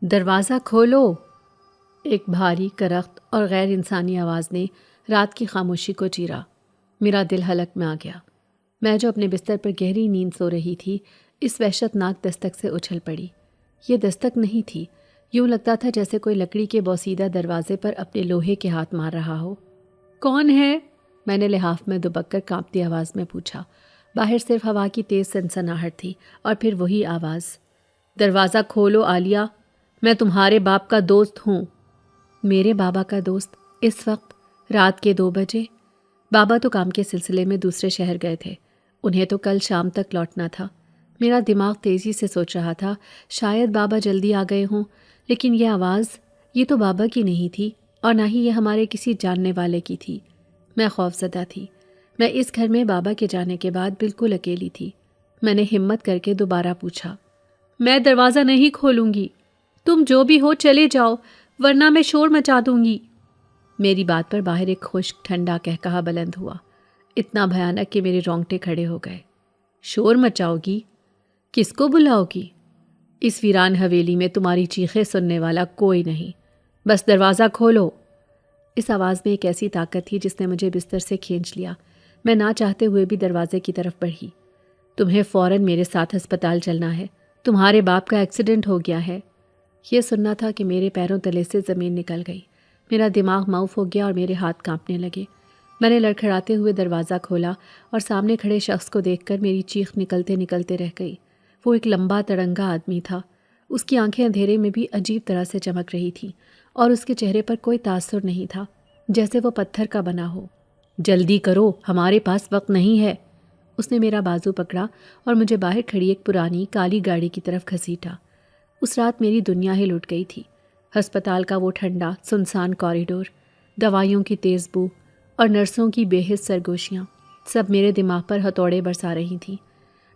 دروازہ کھولو! ایک بھاری کرخت اور غیر انسانی آواز نے رات کی خاموشی کو چیرا۔ میرا دل حلق میں آ گیا۔ میں جو اپنے بستر پر گہری نیند سو رہی تھی، اس وحشت ناک دستک سے اچھل پڑی۔ یہ دستک نہیں تھی، یوں لگتا تھا جیسے کوئی لکڑی کے بوسیدہ دروازے پر اپنے لوہے کے ہاتھ مار رہا ہو۔ کون ہے؟ میں نے لحاف میں دبک کر کانپتی آواز میں پوچھا۔ باہر صرف ہوا کی تیز سنسناہٹ تھی اور پھر وہی آواز، دروازہ کھولو عالیہ، میں تمہارے باپ کا دوست ہوں۔ میرے بابا کا دوست؟ اس وقت رات کے 2 بجے؟ بابا تو کام کے سلسلے میں دوسرے شہر گئے تھے، انہیں تو کل شام تک لوٹنا تھا۔ میرا دماغ تیزی سے سوچ رہا تھا شاید بابا جلدی آ گئے ہوں، لیکن یہ آواز، یہ تو بابا کی نہیں تھی اور نہ ہی یہ ہمارے کسی جاننے والے کی تھی۔ میں خوفزدہ تھی۔ میں اس گھر میں بابا کے جانے کے بعد بالکل اکیلی تھی۔ میں نے ہمت کر کے دوبارہ پوچھا، میں دروازہ نہیں کھولوں گی، تم جو بھی ہو چلے جاؤ ورنہ میں شور مچا دوں گی۔ میری بات پر باہر ایک خشک ٹھنڈا قہقہا بلند ہوا، اتنا بھیانک کہ میرے رونگٹے کھڑے ہو گئے۔ شور مچاؤ گی؟ کس کو بلاؤ گی؟ اس ویران حویلی میں تمہاری چیخیں سننے والا کوئی نہیں، بس دروازہ کھولو۔ اس آواز میں ایک ایسی طاقت تھی جس نے مجھے بستر سے کھینچ لیا۔ میں نہ چاہتے ہوئے بھی دروازے کی طرف بڑھی۔ تمہیں فوراً میرے ساتھ ہسپتال چلنا ہے، تمہارے باپ کا ایکسیڈنٹ ہو گیا ہے۔ یہ سننا تھا کہ میرے پیروں تلے سے زمین نکل گئی۔ میرا دماغ معاف ہو گیا اور میرے ہاتھ کانپنے لگے۔ میں نے لڑکھڑاتے ہوئے دروازہ کھولا اور سامنے کھڑے شخص کو دیکھ کر میری چیخ نکلتے نکلتے رہ گئی۔ وہ ایک لمبا تڑنگا آدمی تھا۔ اس کی آنکھیں اندھیرے میں بھی عجیب طرح سے چمک رہی تھیں اور اس کے چہرے پر کوئی تاثر نہیں تھا، جیسے وہ پتھر کا بنا ہو۔ جلدی کرو، ہمارے پاس وقت نہیں ہے۔ اس نے میرا بازو پکڑا اور مجھے باہر کھڑی ایک پرانی کالی گاڑی کی طرف گھسیٹا۔ اس رات میری دنیا ہی لٹ گئی تھی۔ ہسپتال کا وہ ٹھنڈا سنسان کوریڈور، دوائیوں کی تیز بو اور نرسوں کی بے حس سرگوشیاں، سب میرے دماغ پر ہتھوڑے برسا رہی تھیں۔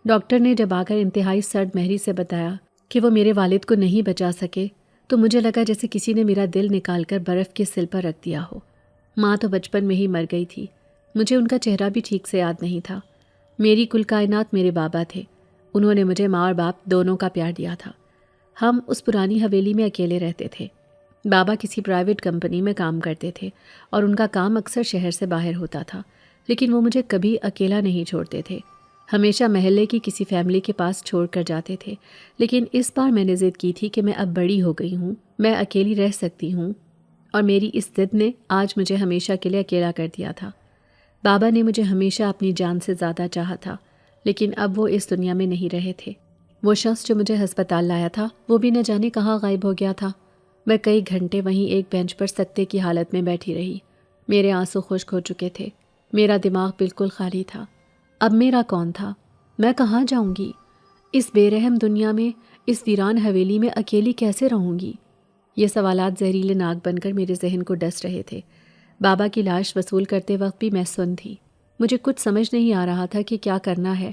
ڈاکٹر نے جب آ کر انتہائی سرد مہری سے بتایا کہ وہ میرے والد کو نہیں بچا سکے تو مجھے لگا جیسے کسی نے میرا دل نکال کر برف کے سل پر رکھ دیا ہو۔ ماں تو بچپن میں ہی مر گئی تھی، مجھے ان کا چہرہ بھی ٹھیک سے یاد نہیں تھا۔ میری کل کائنات میرے بابا تھے، انہوں نے مجھے ماں اور باپ دونوں کا پیار دیا تھا۔ ہم اس پرانی حویلی میں اکیلے رہتے تھے۔ بابا کسی پرائیویٹ کمپنی میں کام کرتے تھے اور ان کا کام اکثر شہر سے باہر ہوتا تھا، لیکن وہ مجھے کبھی اکیلا نہیں چھوڑتے تھے، ہمیشہ محلے کی کسی فیملی کے پاس چھوڑ کر جاتے تھے۔ لیکن اس بار میں نے ضد کی تھی کہ میں اب بڑی ہو گئی ہوں، میں اکیلی رہ سکتی ہوں، اور میری اس ضد نے آج مجھے ہمیشہ کے لیے اکیلا کر دیا تھا۔ بابا نے مجھے ہمیشہ اپنی جان سے زیادہ چاہا تھا، لیکن اب وہ اس دنیا میں نہیں رہے تھے۔ وہ شخص جو مجھے ہسپتال لایا تھا وہ بھی نہ جانے کہاں غائب ہو گیا تھا۔ میں کئی گھنٹے وہیں ایک بینچ پر سکتے کی حالت میں بیٹھی رہی۔ میرے آنسو خشک ہو چکے تھے، میرا دماغ بالکل خالی تھا۔ اب میرا کون تھا؟ میں کہاں جاؤں گی؟ اس بے رحم دنیا میں، اس ویران حویلی میں اکیلی کیسے رہوں گی؟ یہ سوالات زہریلے ناگ بن کر میرے ذہن کو ڈس رہے تھے۔ بابا کی لاش وصول کرتے وقت بھی میں سن تھی۔ مجھے کچھ سمجھ نہیں آ رہا تھا کہ کیا کرنا ہے۔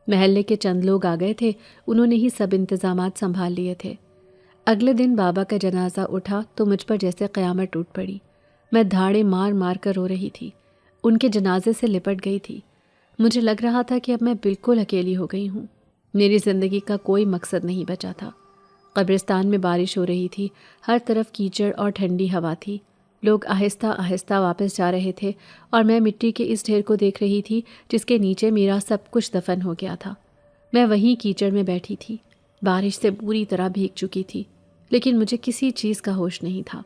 محلے کے چند لوگ آ گئے تھے، انہوں نے ہی سب انتظامات سنبھال لیے تھے۔ اگلے دن بابا کا جنازہ اٹھا تو مجھ پر جیسے قیامت ٹوٹ پڑی۔ میں دھاڑے مار مار کر رو رہی تھی، ان کے جنازے سے لپٹ گئی تھی۔ مجھے لگ رہا تھا کہ اب میں بالکل اکیلی ہو گئی ہوں، میری زندگی کا کوئی مقصد نہیں بچا تھا۔ قبرستان میں بارش ہو رہی تھی، ہر طرف کیچڑ اور ٹھنڈی ہوا تھی۔ لوگ آہستہ آہستہ واپس جا رہے تھے اور میں مٹی کے اس ڈھیر کو دیکھ رہی تھی جس کے نیچے میرا سب کچھ دفن ہو گیا تھا۔ میں وہیں کیچڑ میں بیٹھی تھی، بارش سے پوری طرح بھیگ چکی تھی، لیکن مجھے کسی چیز کا ہوش نہیں تھا۔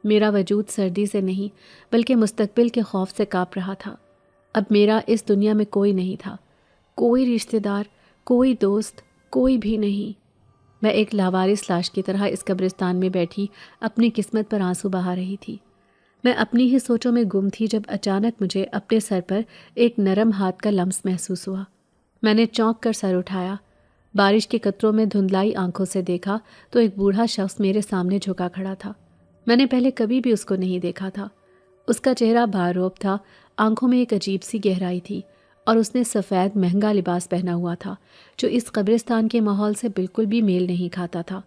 میرا وجود سردی سے نہیں بلکہ مستقبل کے خوف سے کانپ رہا تھا۔ اب میرا اس دنیا میں کوئی نہیں تھا، کوئی رشتہ دار، کوئی دوست، کوئی بھی نہیں۔ میں ایک لاوارث لاش کی طرح اس قبرستان میں بیٹھی اپنی قسمت پر آنسو بہا رہی تھی۔ میں اپنی ہی سوچوں میں گم تھی جب اچانک مجھے اپنے سر پر ایک نرم ہاتھ کا لمس محسوس ہوا۔ میں نے چونک کر سر اٹھایا، بارش کے قطروں میں دھندلائی آنکھوں سے دیکھا تو ایک بوڑھا شخص میرے سامنے جھکا کھڑا تھا۔ میں نے پہلے کبھی بھی اس کو نہیں دیکھا تھا۔ اس کا چہرہ بھاروب تھا، آنکھوں میں ایک عجیب سی گہرائی تھی، اور اس نے سفید مہنگا لباس پہنا ہوا تھا جو اس قبرستان کے ماحول سے بالکل بھی میل نہیں کھاتا تھا۔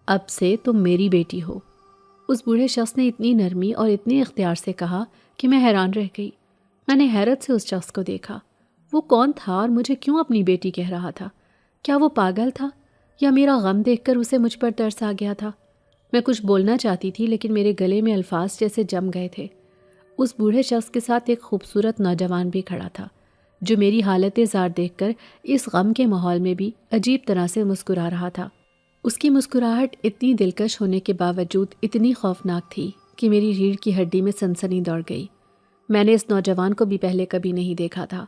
اب سے تم میری بیٹی ہو، اس بوڑھے شخص نے اتنی نرمی اور اتنے اختیار سے کہا کہ میں حیران رہ گئی۔ میں نے حیرت سے اس شخص کو دیکھا۔ وہ کون تھا اور مجھے کیوں اپنی بیٹی کہہ رہا تھا؟ کیا وہ پاگل تھا یا میرا غم دیکھ کر اسے مجھ پر ترس آ گیا تھا؟ میں کچھ بولنا چاہتی تھی لیکن میرے گلے میں الفاظ جیسے جم گئے تھے۔ اس بوڑھے شخص کے ساتھ ایک خوبصورت نوجوان بھی کھڑا تھا جو میری حالت زار دیکھ کر اس غم کے ماحول میں بھی عجیب طرح سے مسکرا رہا تھا۔ اس کی مسکراہٹ اتنی دلکش ہونے کے باوجود اتنی خوفناک تھی کہ میری ریڑھ کی ہڈی میں سنسنی دوڑ گئی۔ میں نے اس نوجوان کو بھی پہلے کبھی نہیں دیکھا تھا۔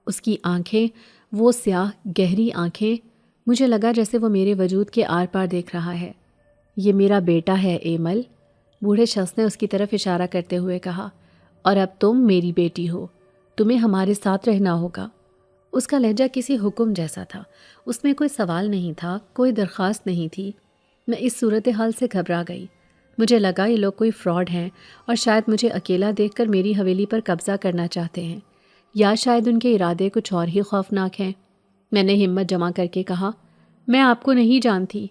اس کی آنکھیں، وہ سیاہ گہری آنکھیں، مجھے لگا جیسے وہ میرے وجود کے آر پار دیکھ رہا ہے۔ یہ میرا بیٹا ہے ایمل، بوڑھے شخص نے اس کی طرف اشارہ کرتے ہوئے کہا، اور اب تم میری بیٹی ہو، تمہیں ہمارے ساتھ رہنا ہوگا۔ اس کا لہجہ کسی حکم جیسا تھا، اس میں کوئی سوال نہیں تھا، کوئی درخواست نہیں تھی۔ میں اس صورتحال سے گھبرا گئی۔ مجھے لگا یہ لوگ کوئی فراڈ ہیں اور شاید مجھے اکیلا دیکھ کر میری حویلی پر قبضہ کرنا چاہتے ہیں، یا شاید ان کے ارادے کچھ اور ہی خوفناک ہیں۔ میں نے ہمت جمع کر کے کہا، میں آپ کو نہیں جانتی،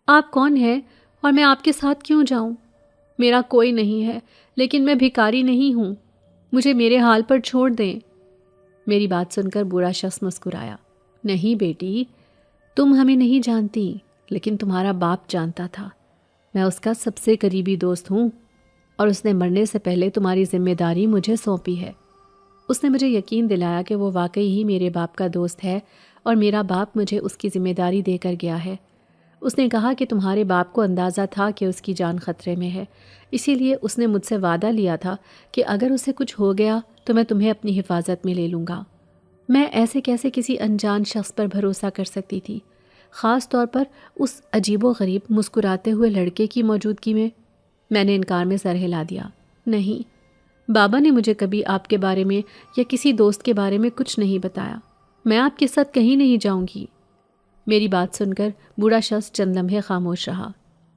آپ کون ہیں اور میں آپ کے ساتھ کیوں جاؤں؟ میرا کوئی نہیں ہے، لیکن میں بھکاری نہیں ہوں، مجھے میرے حال پر چھوڑ دیں۔ میری بات سن کر بوڑھا شخص مسکرایا، نہیں بیٹی، تم ہمیں نہیں جانتی، لیکن تمہارا باپ جانتا تھا۔ میں اس کا سب سے قریبی دوست ہوں اور اس نے مرنے سے پہلے تمہاری ذمہ داری مجھے سونپی ہے۔ اس نے مجھے یقین دلایا کہ وہ واقعی ہی میرے باپ کا دوست ہے اور میرا باپ مجھے اس کی ذمہ داری دے کر گیا ہے۔ اس نے کہا کہ تمہارے باپ کو اندازہ تھا کہ اس کی جان خطرے میں ہے، اسی لیے اس نے مجھ سے وعدہ لیا تھا کہ اگر اسے کچھ ہو گیا تو میں تمہیں اپنی حفاظت میں لے لوں گا۔ میں ایسے کیسے کسی انجان شخص پر بھروسہ کر سکتی تھی، خاص طور پر اس عجیب و غریب مسکراتے ہوئے لڑکے کی موجودگی میں؟ میں نے انکار میں سر ہلا دیا، نہیں، بابا نے مجھے کبھی آپ کے بارے میں یا کسی دوست کے بارے میں کچھ نہیں بتایا، میں آپ کے ساتھ کہیں نہیں جاؤں گی۔ میری بات سن کر بوڑھا شخص چند لمحے خاموش رہا۔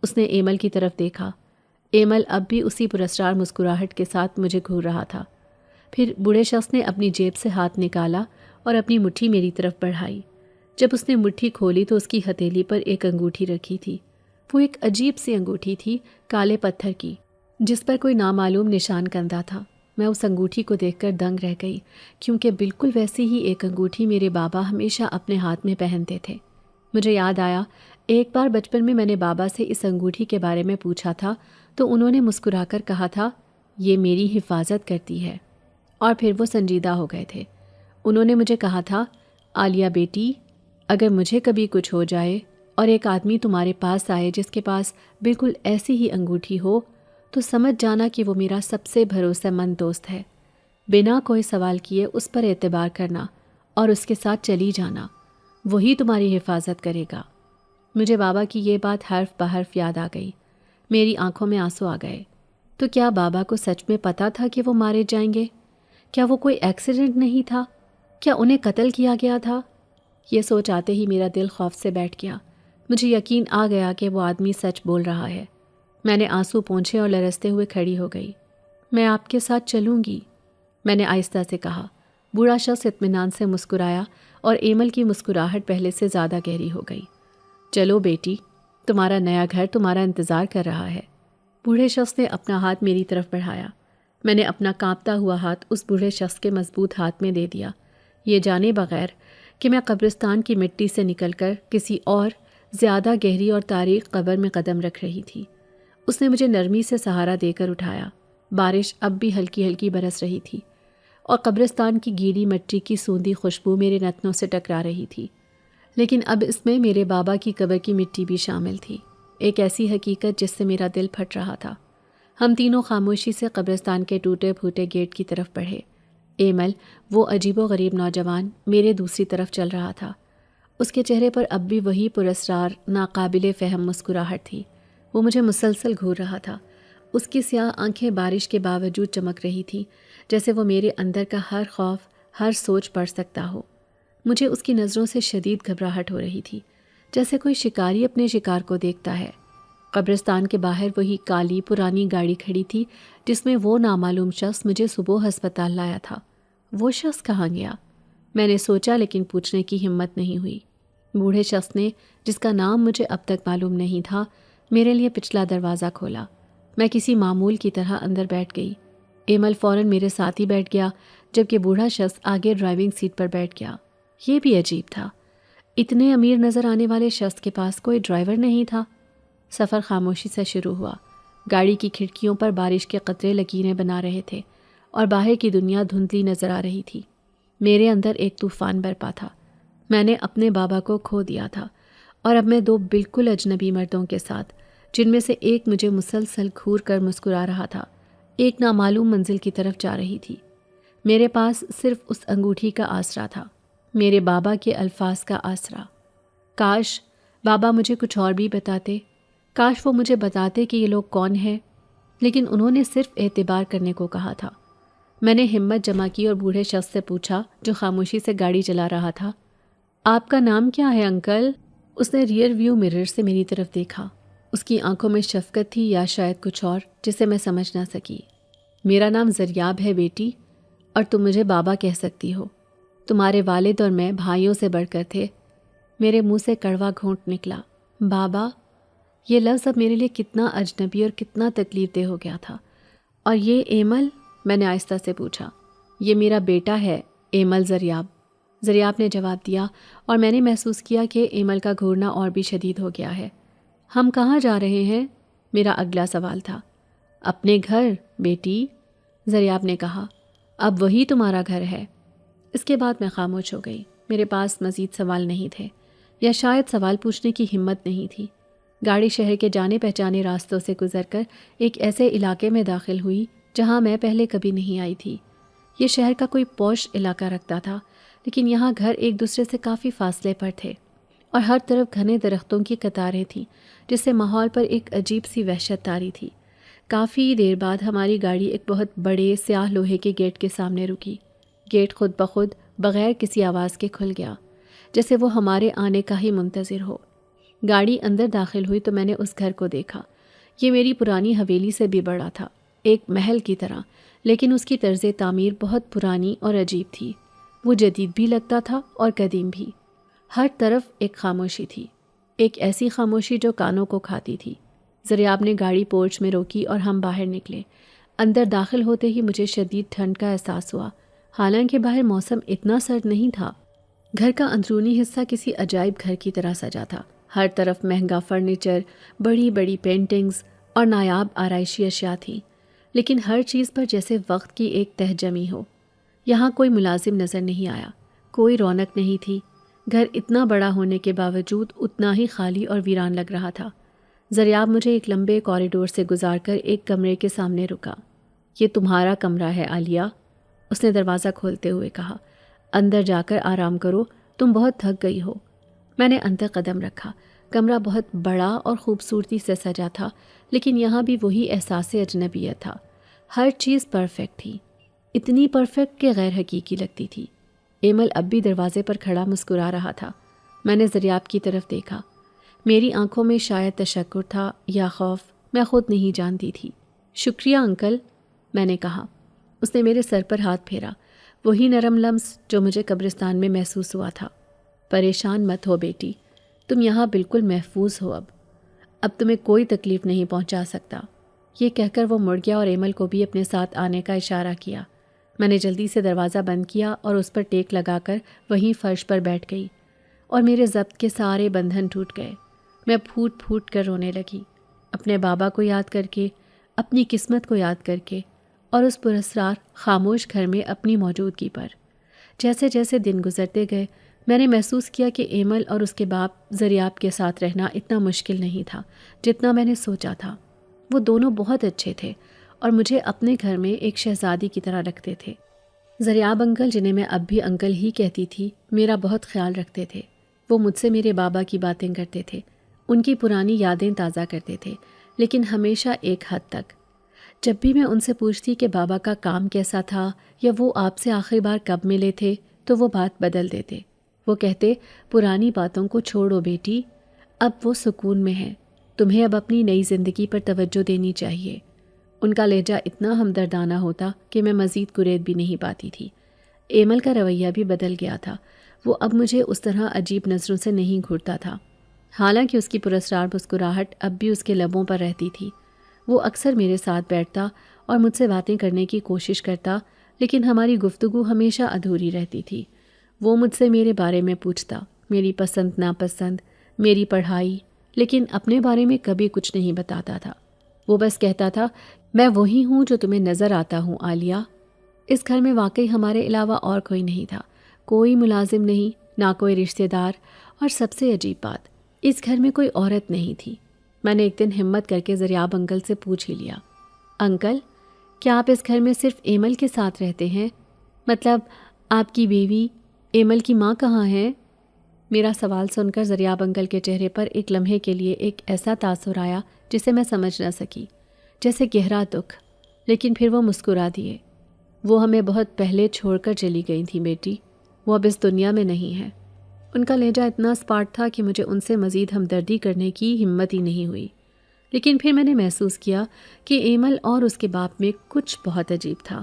اس نے ایمل کی طرف دیکھا۔ ایمل اب بھی اسی پراسرار مسکراہٹ کے ساتھ مجھے گھور رہا تھا۔ پھر بوڑھے شخص نے اپنی جیب سے ہاتھ نکالا اور اپنی مٹھی میری طرف بڑھائی۔ جب اس نے مٹھی کھولی تو اس کی ہتھیلی پر ایک انگوٹھی رکھی تھی۔ وہ ایک عجیب سی انگوٹھی تھی، کالے پتھر کی، جس پر کوئی نامعلوم نشان کندہ تھا۔ میں اس انگوٹھی کو دیکھ کر دنگ رہ گئی، کیونکہ بالکل ویسی ہی ایک انگوٹھی میرے بابا ہمیشہ اپنے ہاتھ میں پہنتے تھے۔ مجھے یاد آیا، ایک بار بچپن میں نے بابا سے اس انگوٹھی کے بارے میں پوچھا تھا تو انہوں نے مسکرا کر کہا تھا، یہ میری حفاظت کرتی ہے، اور پھر وہ سنجیدہ ہو گئے تھے۔ انہوں نے مجھے کہا تھا، عالیہ بیٹی، اگر مجھے کبھی کچھ ہو جائے اور ایک آدمی تمہارے پاس آئے جس کے پاس بالکل ایسی ہی انگوٹھی ہو تو سمجھ جانا کہ وہ میرا سب سے بھروسہ مند دوست ہے۔ بنا کوئی سوال کیے اس پر اعتبار کرنا اور اس کے ساتھ چلی جانا، وہی تمہاری حفاظت کرے گا۔ مجھے بابا کی یہ بات حرف بحرف یاد آ گئی۔ میری آنکھوں میں آنسو آ گئے۔ تو کیا بابا کو سچ میں پتہ تھا کہ وہ مارے جائیں گے؟ کیا وہ کوئی ایکسیڈنٹ نہیں تھا؟ کیا انہیں قتل کیا گیا تھا؟ یہ سوچ آتے ہی میرا دل خوف سے بیٹھ گیا۔ مجھے یقین آ گیا کہ وہ آدمی سچ بول رہا ہے۔ میں نے آنسو پونچھے اور لرزتے ہوئے کھڑی ہو گئی۔ میں آپ کے ساتھ چلوں گی، میں نے آہستہ سے کہا۔ بوڑھا شخص اطمینان سے مسکرایا اور ایمل کی مسکراہٹ پہلے سے زیادہ گہری ہو گئی۔ چلو بیٹی، تمہارا نیا گھر تمہارا انتظار کر رہا ہے۔ بوڑھے شخص نے اپنا ہاتھ میری طرف بڑھایا۔ میں نے اپنا کانپتا ہوا ہاتھ اس بوڑھے شخص کے مضبوط ہاتھ میں دے دیا، یہ جانے بغیر کہ میں قبرستان کی مٹی سے نکل کر کسی اور زیادہ گہری اور تاریک قبر میں قدم رکھ رہی تھی۔ اس نے مجھے نرمی سے سہارا دے کر اٹھایا۔ بارش اب بھی ہلکی ہلکی برس رہی تھی اور قبرستان کی گیلی مٹی کی سوندھی خوشبو میرے نتنوں سے ٹکرا رہی تھی، لیکن اب اس میں میرے بابا کی قبر کی مٹی بھی شامل تھی، ایک ایسی حقیقت جس سے میرا دل پھٹ رہا تھا۔ ہم تینوں خاموشی سے قبرستان کے ٹوٹے پھوٹے گیٹ کی طرف بڑھے۔ ایمل، وہ عجیب و غریب نوجوان، میرے دوسری طرف چل رہا تھا۔ اس کے چہرے پر اب بھی وہی پراسرار ناقابل فہم مسکراہٹ تھی۔ وہ مجھے مسلسل گھور رہا تھا۔ اس کی سیاہ آنکھیں بارش کے باوجود چمک رہی تھیں، جیسے وہ میرے اندر کا ہر خوف، ہر سوچ پڑھ سکتا ہو۔ مجھے اس کی نظروں سے شدید گھبراہٹ ہو رہی تھی، جیسے کوئی شکاری اپنے شکار کو دیکھتا ہے۔ قبرستان کے باہر وہی کالی پرانی گاڑی کھڑی تھی جس میں وہ نامعلوم شخص مجھے صبح ہسپتال لایا تھا۔ وہ شخص کہاں گیا؟ میں نے سوچا، لیکن پوچھنے کی ہمت نہیں ہوئی۔ بوڑھے شخص نے، جس کا نام مجھے اب تک معلوم نہیں تھا، میرے لیے پچھلا دروازہ کھولا۔ میں کسی معمول کی طرح اندر بیٹھ گئی۔ ایمل فوراً میرے ساتھ ہی بیٹھ گیا، جبکہ بوڑھا شخص آگے ڈرائیونگ سیٹ پر بیٹھ گیا۔ یہ بھی عجیب تھا، اتنے امیر نظر آنے والے شخص کے پاس کوئی ڈرائیور نہیں تھا۔ سفر خاموشی سے شروع ہوا۔ گاڑی کی کھڑکیوں پر بارش کے قطرے لکیریں بنا رہے تھے اور باہر کی دنیا دھندلی نظر آ رہی تھی۔ میرے اندر ایک طوفان برپا تھا۔ میں نے اپنے بابا کو کھو دیا تھا اور اب میں 2 بالکل اجنبی مردوں کے ساتھ، جن میں سے ایک مجھے مسلسل گھور کر مسکرا رہا تھا، ایک نامعلوم منزل کی طرف جا رہی تھی۔ میرے پاس صرف اس انگوٹھی کا آسرا تھا، میرے بابا کے الفاظ کا آسرا۔ کاش بابا مجھے کچھ اور بھی بتاتے، کاش وہ مجھے بتاتے کہ یہ لوگ کون ہیں، لیکن انہوں نے صرف اعتبار کرنے کو کہا تھا۔ میں نے ہمت جمع کی اور بوڑھے شخص سے پوچھا جو خاموشی سے گاڑی چلا رہا تھا، آپ کا نام کیا ہے انکل؟ اس نے ریئر ویو مرر سے میری طرف دیکھا۔ اس کی آنکھوں میں شفقت تھی یا شاید کچھ اور جسے میں سمجھ نہ سکی۔ میرا نام زریاب ہے بیٹی، اور تم مجھے بابا کہہ سکتی ہو۔ تمہارے والد اور میں بھائیوں سے بڑھ کر تھے۔ میرے منہ سے کڑوا گھونٹ نکلا۔ بابا، یہ لفظ اب میرے لیے کتنا اجنبی اور کتنا تکلیف دہ ہو گیا تھا۔ اور یہ ایمل؟ میں نے آہستہ سے پوچھا۔ یہ میرا بیٹا ہے، ایمل زریاب، زریاب نے جواب دیا، اور میں نے محسوس کیا کہ ایمل کا گھورنا اور بھی شدید ہو گیا ہے۔ ہم کہاں جا رہے ہیں؟ میرا اگلا سوال تھا۔ اپنے گھر بیٹی، زریاب نے کہا، اب وہی تمہارا گھر ہے۔ اس کے بعد میں خاموش ہو گئی۔ میرے پاس مزید سوال نہیں تھے، یا شاید سوال پوچھنے کی ہمت نہیں تھی۔ گاڑی شہر کے جانے پہچانے راستوں سے گزر کر ایک ایسے علاقے میں داخل ہوئی جہاں میں پہلے کبھی نہیں آئی تھی۔ یہ شہر کا کوئی پوش علاقہ رکھتا تھا، لیکن یہاں گھر ایک دوسرے سے کافی فاصلے پر تھے اور ہر طرف گھنے درختوں کی قطاریں تھیں، جس سے ماحول پر ایک عجیب سی وحشت طاری تھی۔ کافی دیر بعد ہماری گاڑی ایک بہت بڑے سیاہ لوہے کے گیٹ کے سامنے رکی۔ گیٹ خود بخود بغیر کسی آواز کے کھل گیا، جیسے وہ ہمارے آنے کا ہی منتظر ہو۔ گاڑی اندر داخل ہوئی تو میں نے اس گھر کو دیکھا۔ یہ میری پرانی حویلی سے بھی بڑا تھا، ایک محل کی طرح، لیکن اس کی طرز تعمیر بہت پرانی اور عجیب تھی۔ وہ جدید بھی لگتا تھا اور قدیم بھی۔ ہر طرف ایک خاموشی تھی، ایک ایسی خاموشی جو کانوں کو کھاتی تھی۔ زریاب نے گاڑی پورچ میں روکی اور ہم باہر نکلے۔ اندر داخل ہوتے ہی مجھے شدید ٹھنڈ کا احساس ہوا، حالانکہ باہر موسم اتنا سرد نہیں تھا۔ گھر کا اندرونی حصہ کسی عجائب گھر کی طرح سجا تھا۔ ہر طرف مہنگا فرنیچر، بڑی بڑی پینٹنگز اور نایاب آرائشی اشیاء تھیں، لیکن ہر چیز پر جیسے وقت کی ایک تہ جمی ہو۔ یہاں کوئی ملازم نظر نہیں آیا، کوئی رونق نہیں تھی۔ گھر اتنا بڑا ہونے کے باوجود اتنا ہی خالی اور ویران لگ رہا تھا۔ زریاب مجھے ایک لمبے کوریڈور سے گزار کر ایک کمرے کے سامنے رکا۔ یہ تمہارا کمرہ ہے عالیہ، اس نے دروازہ کھولتے ہوئے کہا۔ اندر جا کر آرام کرو، تم بہت تھک گئی ہو۔ میں نے اندر قدم رکھا۔ کمرہ بہت بڑا اور خوبصورتی سے سجا تھا، لیکن یہاں بھی وہی احساس اجنبیت تھا۔ ہر چیز پرفیکٹ تھی، اتنی پرفیکٹ کہ غیر حقیقی لگتی تھی۔ ایمل اب بھی دروازے پر کھڑا مسکرا رہا تھا۔ میں نے زریاب کی طرف دیکھا۔ میری آنکھوں میں شاید تشکر تھا یا خوف، میں خود نہیں جانتی تھی۔ شکریہ انکل، میں نے کہا۔ اس نے میرے سر پر ہاتھ پھیرا، وہی نرم لمس جو مجھے قبرستان میں محسوس ہوا تھا۔ پریشان مت ہو بیٹی، تم یہاں بالکل محفوظ ہو۔ اب تمہیں کوئی تکلیف نہیں پہنچا سکتا۔ یہ کہہ کر وہ مڑ گیا اور ایمل کو بھی اپنے ساتھ آنے کا اشارہ کیا۔ میں نے جلدی سے دروازہ بند کیا اور اس پر ٹیک لگا کر وہیں فرش پر بیٹھ گئی، اور میرے ضبط کے سارے بندھن ٹوٹ گئے۔ میں پھوٹ پھوٹ کر رونے لگی، اپنے بابا کو یاد کر کے، اپنی قسمت کو یاد کر کے، اور اس پراسرار خاموش گھر میں اپنی موجودگی پر۔ جیسے جیسے دن گزرتے گئے، میں نے محسوس کیا کہ ایمل اور اس کے باپ زریاب کے ساتھ رہنا اتنا مشکل نہیں تھا جتنا میں نے سوچا تھا۔ وہ دونوں بہت اچھے تھے اور مجھے اپنے گھر میں ایک شہزادی کی طرح رکھتے تھے۔ زریاب انکل، جنہیں میں اب بھی انکل ہی کہتی تھی، میرا بہت خیال رکھتے تھے۔ وہ مجھ سے میرے بابا کی باتیں کرتے تھے، ان کی پرانی یادیں تازہ کرتے تھے، لیکن ہمیشہ ایک حد تک۔ جب بھی میں ان سے پوچھتی کہ بابا کا کام کیسا تھا یا وہ آپ سے آخری بار کب ملے تھے، تو وہ بات بدل دیتے۔ وہ کہتے، پرانی باتوں کو چھوڑو بیٹی، اب وہ سکون میں ہیں، تمہیں اب اپنی نئی زندگی پر توجہ دینی چاہیے۔ ان کا لہجہ اتنا ہمدردانہ ہوتا کہ میں مزید گریز بھی نہیں پاتی تھی۔ ایمل کا رویہ بھی بدل گیا تھا، وہ اب مجھے اس طرح عجیب نظروں سے نہیں گھورتا تھا، حالانکہ اس کی پراسرار مسکراہٹ اب بھی اس کے لبوں پر رہتی تھی۔ وہ اکثر میرے ساتھ بیٹھتا اور مجھ سے باتیں کرنے کی کوشش کرتا، لیکن ہماری گفتگو ہمیشہ ادھوری رہتی تھی۔ وہ مجھ سے میرے بارے میں پوچھتا، میری پسند ناپسند، میری پڑھائی، لیکن اپنے بارے میں کبھی کچھ نہیں بتاتا تھا۔ وہ بس کہتا تھا، میں وہی ہوں جو تمہیں نظر آتا ہوں عالیہ۔ اس گھر میں واقعی ہمارے علاوہ اور کوئی نہیں تھا، کوئی ملازم نہیں، نہ کوئی رشتہ دار، اور سب سے عجیب بات، اس گھر میں کوئی عورت نہیں تھی۔ میں نے ایک دن ہمت کر کے زریاب انکل سے پوچھ ہی لیا، انکل کیا آپ اس گھر میں صرف ایمل کے ساتھ رہتے ہیں؟ مطلب آپ کی بیوی ایمل کی ماں کہاں ہے؟ میرا سوال سن کر زریاب انکل کے چہرے پر ایک لمحے کے لیے ایک ایسا تاثر آیا جسے میں سمجھ نہ سکی، جیسے گہرا دکھ، لیکن پھر وہ مسکرا دیے۔ وہ ہمیں بہت پہلے چھوڑ کر چلی گئی تھی بیٹی، وہ اب اس دنیا میں نہیں ہے۔ ان کا لہجہ اتنا اسپاٹ تھا کہ مجھے ان سے مزید ہمدردی کرنے کی ہمت ہی نہیں ہوئی، لیکن پھر میں نے محسوس کیا کہ ایمل اور اس کے باپ میں کچھ بہت عجیب تھا۔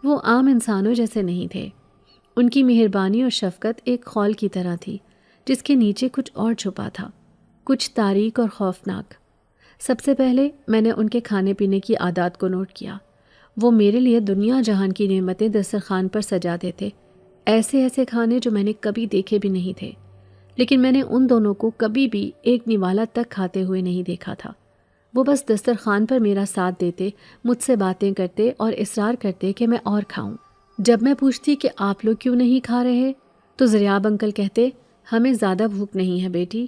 وہ عام انسانوں جیسے نہیں تھے۔ ان کی مہربانی اور شفقت ایک خول کی طرح تھی جس کے نیچے کچھ اور چھپا تھا، کچھ تاریک اور خوفناک۔ سب سے پہلے میں نے ان کے کھانے پینے کی عادات کو نوٹ کیا۔ وہ میرے لیے دنیا جہان کی نعمتیں دسترخوان پر سجا دیتے، ایسے ایسے کھانے جو میں نے کبھی دیکھے بھی نہیں تھے، لیکن میں نے ان دونوں کو کبھی بھی ایک نوالا تک کھاتے ہوئے نہیں دیکھا تھا۔ وہ بس دسترخوان پر میرا ساتھ دیتے، مجھ سے باتیں کرتے اور اصرار کرتے کہ میں اور کھاؤں۔ جب میں پوچھتی کہ آپ لوگ کیوں نہیں کھا رہے تو زریاب انکل کہتے، ہمیں زیادہ بھوک نہیں ہے بیٹی،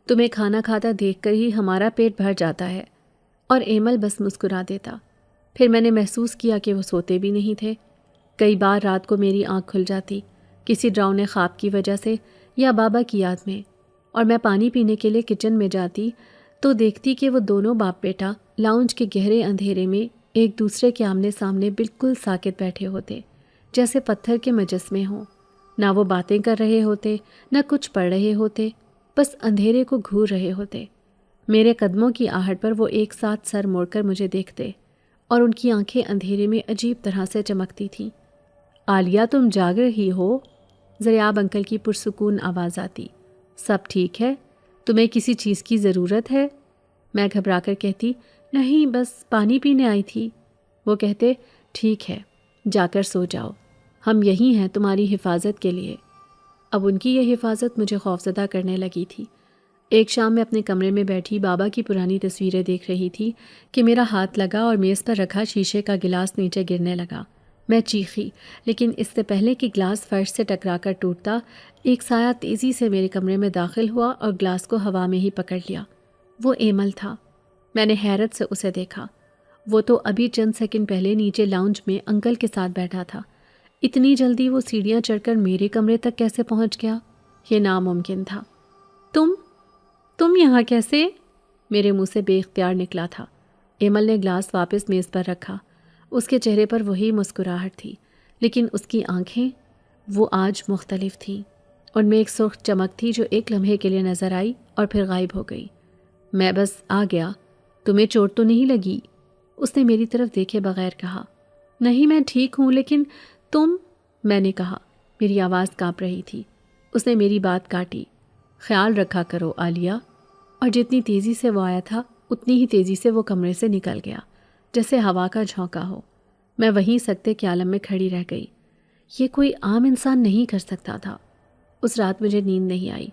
تمہیں کھانا کھاتا دیکھ کر ہی ہمارا پیٹ بھر جاتا ہے، اور ایمل بس مسکرا دیتا۔ پھر میں نے محسوس کیا کہ وہ سوتے بھی نہیں تھے۔ کئی بار رات کو میری آنکھ کھل جاتی، کسی ڈراؤنے خواب کی وجہ سے یا بابا کی یاد میں، اور میں پانی پینے کے لیے کچن میں جاتی تو دیکھتی کہ وہ دونوں باپ بیٹا لاؤنج کے گہرے اندھیرے میں ایک دوسرے کے آمنے سامنے بالکل ساکت بیٹھے ہوتے، جیسے پتھر کے مجسمے ہوں۔ نہ وہ باتیں کر رہے ہوتے، نہ کچھ پڑھ رہے ہوتے، بس اندھیرے کو گھور رہے ہوتے۔ میرے قدموں کی آہٹ پر وہ ایک ساتھ سر موڑ کر مجھے دیکھتے، اور ان کی آنکھیں اندھیرے میں عجیب طرح سے چمکتی تھیں۔ عالیہ تم جاگ رہی ہو؟ زریاب انکل کی پرسکون آواز آتی۔ سب ٹھیک ہے؟ تمہیں کسی چیز کی ضرورت ہے؟ میں گھبرا کر کہتی، نہیں بس پانی پینے آئی تھی۔ وہ کہتے، ٹھیک ہے، جا کر سو جاؤ، ہم یہیں ہیں تمہاری حفاظت کے لیے۔ اب ان کی یہ حفاظت مجھے خوفزدہ کرنے لگی تھی۔ ایک شام میں اپنے کمرے میں بیٹھی بابا کی پرانی تصویریں دیکھ رہی تھی کہ میرا ہاتھ لگا اور میز پر رکھا شیشے کا گلاس نیچے گرنے لگا۔ میں چیخی، لیکن اس سے پہلے کہ گلاس فرش سے ٹکرا کر ٹوٹتا، ایک سایہ تیزی سے میرے کمرے میں داخل ہوا اور گلاس کو ہوا میں ہی پکڑ لیا۔ وہ ایمل تھا۔ میں نے حیرت سے اسے دیکھا۔ وہ تو ابھی چند سیکنڈ پہلے نیچے لاؤنج میں انکل کے ساتھ بیٹھا تھا۔ اتنی جلدی وہ سیڑھیاں چڑھ کر میرے کمرے تک کیسے پہنچ گیا؟ یہ ناممکن تھا۔ تم یہاں کیسے؟ میرے منہ سے بے اختیار نکلا تھا۔ ایمل نے گلاس واپس میز پر رکھا۔ اس کے چہرے پر وہی مسکراہٹ تھی، لیکن اس کی آنکھیں وہ آج مختلف تھیں۔ ان میں ایک سرخ چمک تھی جو ایک لمحے کے لیے نظر آئی اور پھر غائب ہو گئی۔ میں بس آ گیا، تمہیں چوٹ تو نہیں لگی؟ اس نے میری طرف دیکھے بغیر کہا۔ نہیں میں ٹھیک ہوں، لیکن تم، میں نے کہا، میری آواز کانپ رہی تھی۔ اس نے میری بات کاٹی۔ خیال رکھا کرو عالیہ، اور جتنی تیزی سے وہ آیا تھا اتنی ہی تیزی سے وہ کمرے سے نکل گیا، جیسے ہوا کا جھونکا ہو۔ میں وہیں سکتے کے عالم میں کھڑی رہ گئی۔ یہ کوئی عام انسان نہیں کر سکتا تھا۔ اس رات مجھے نیند نہیں آئی۔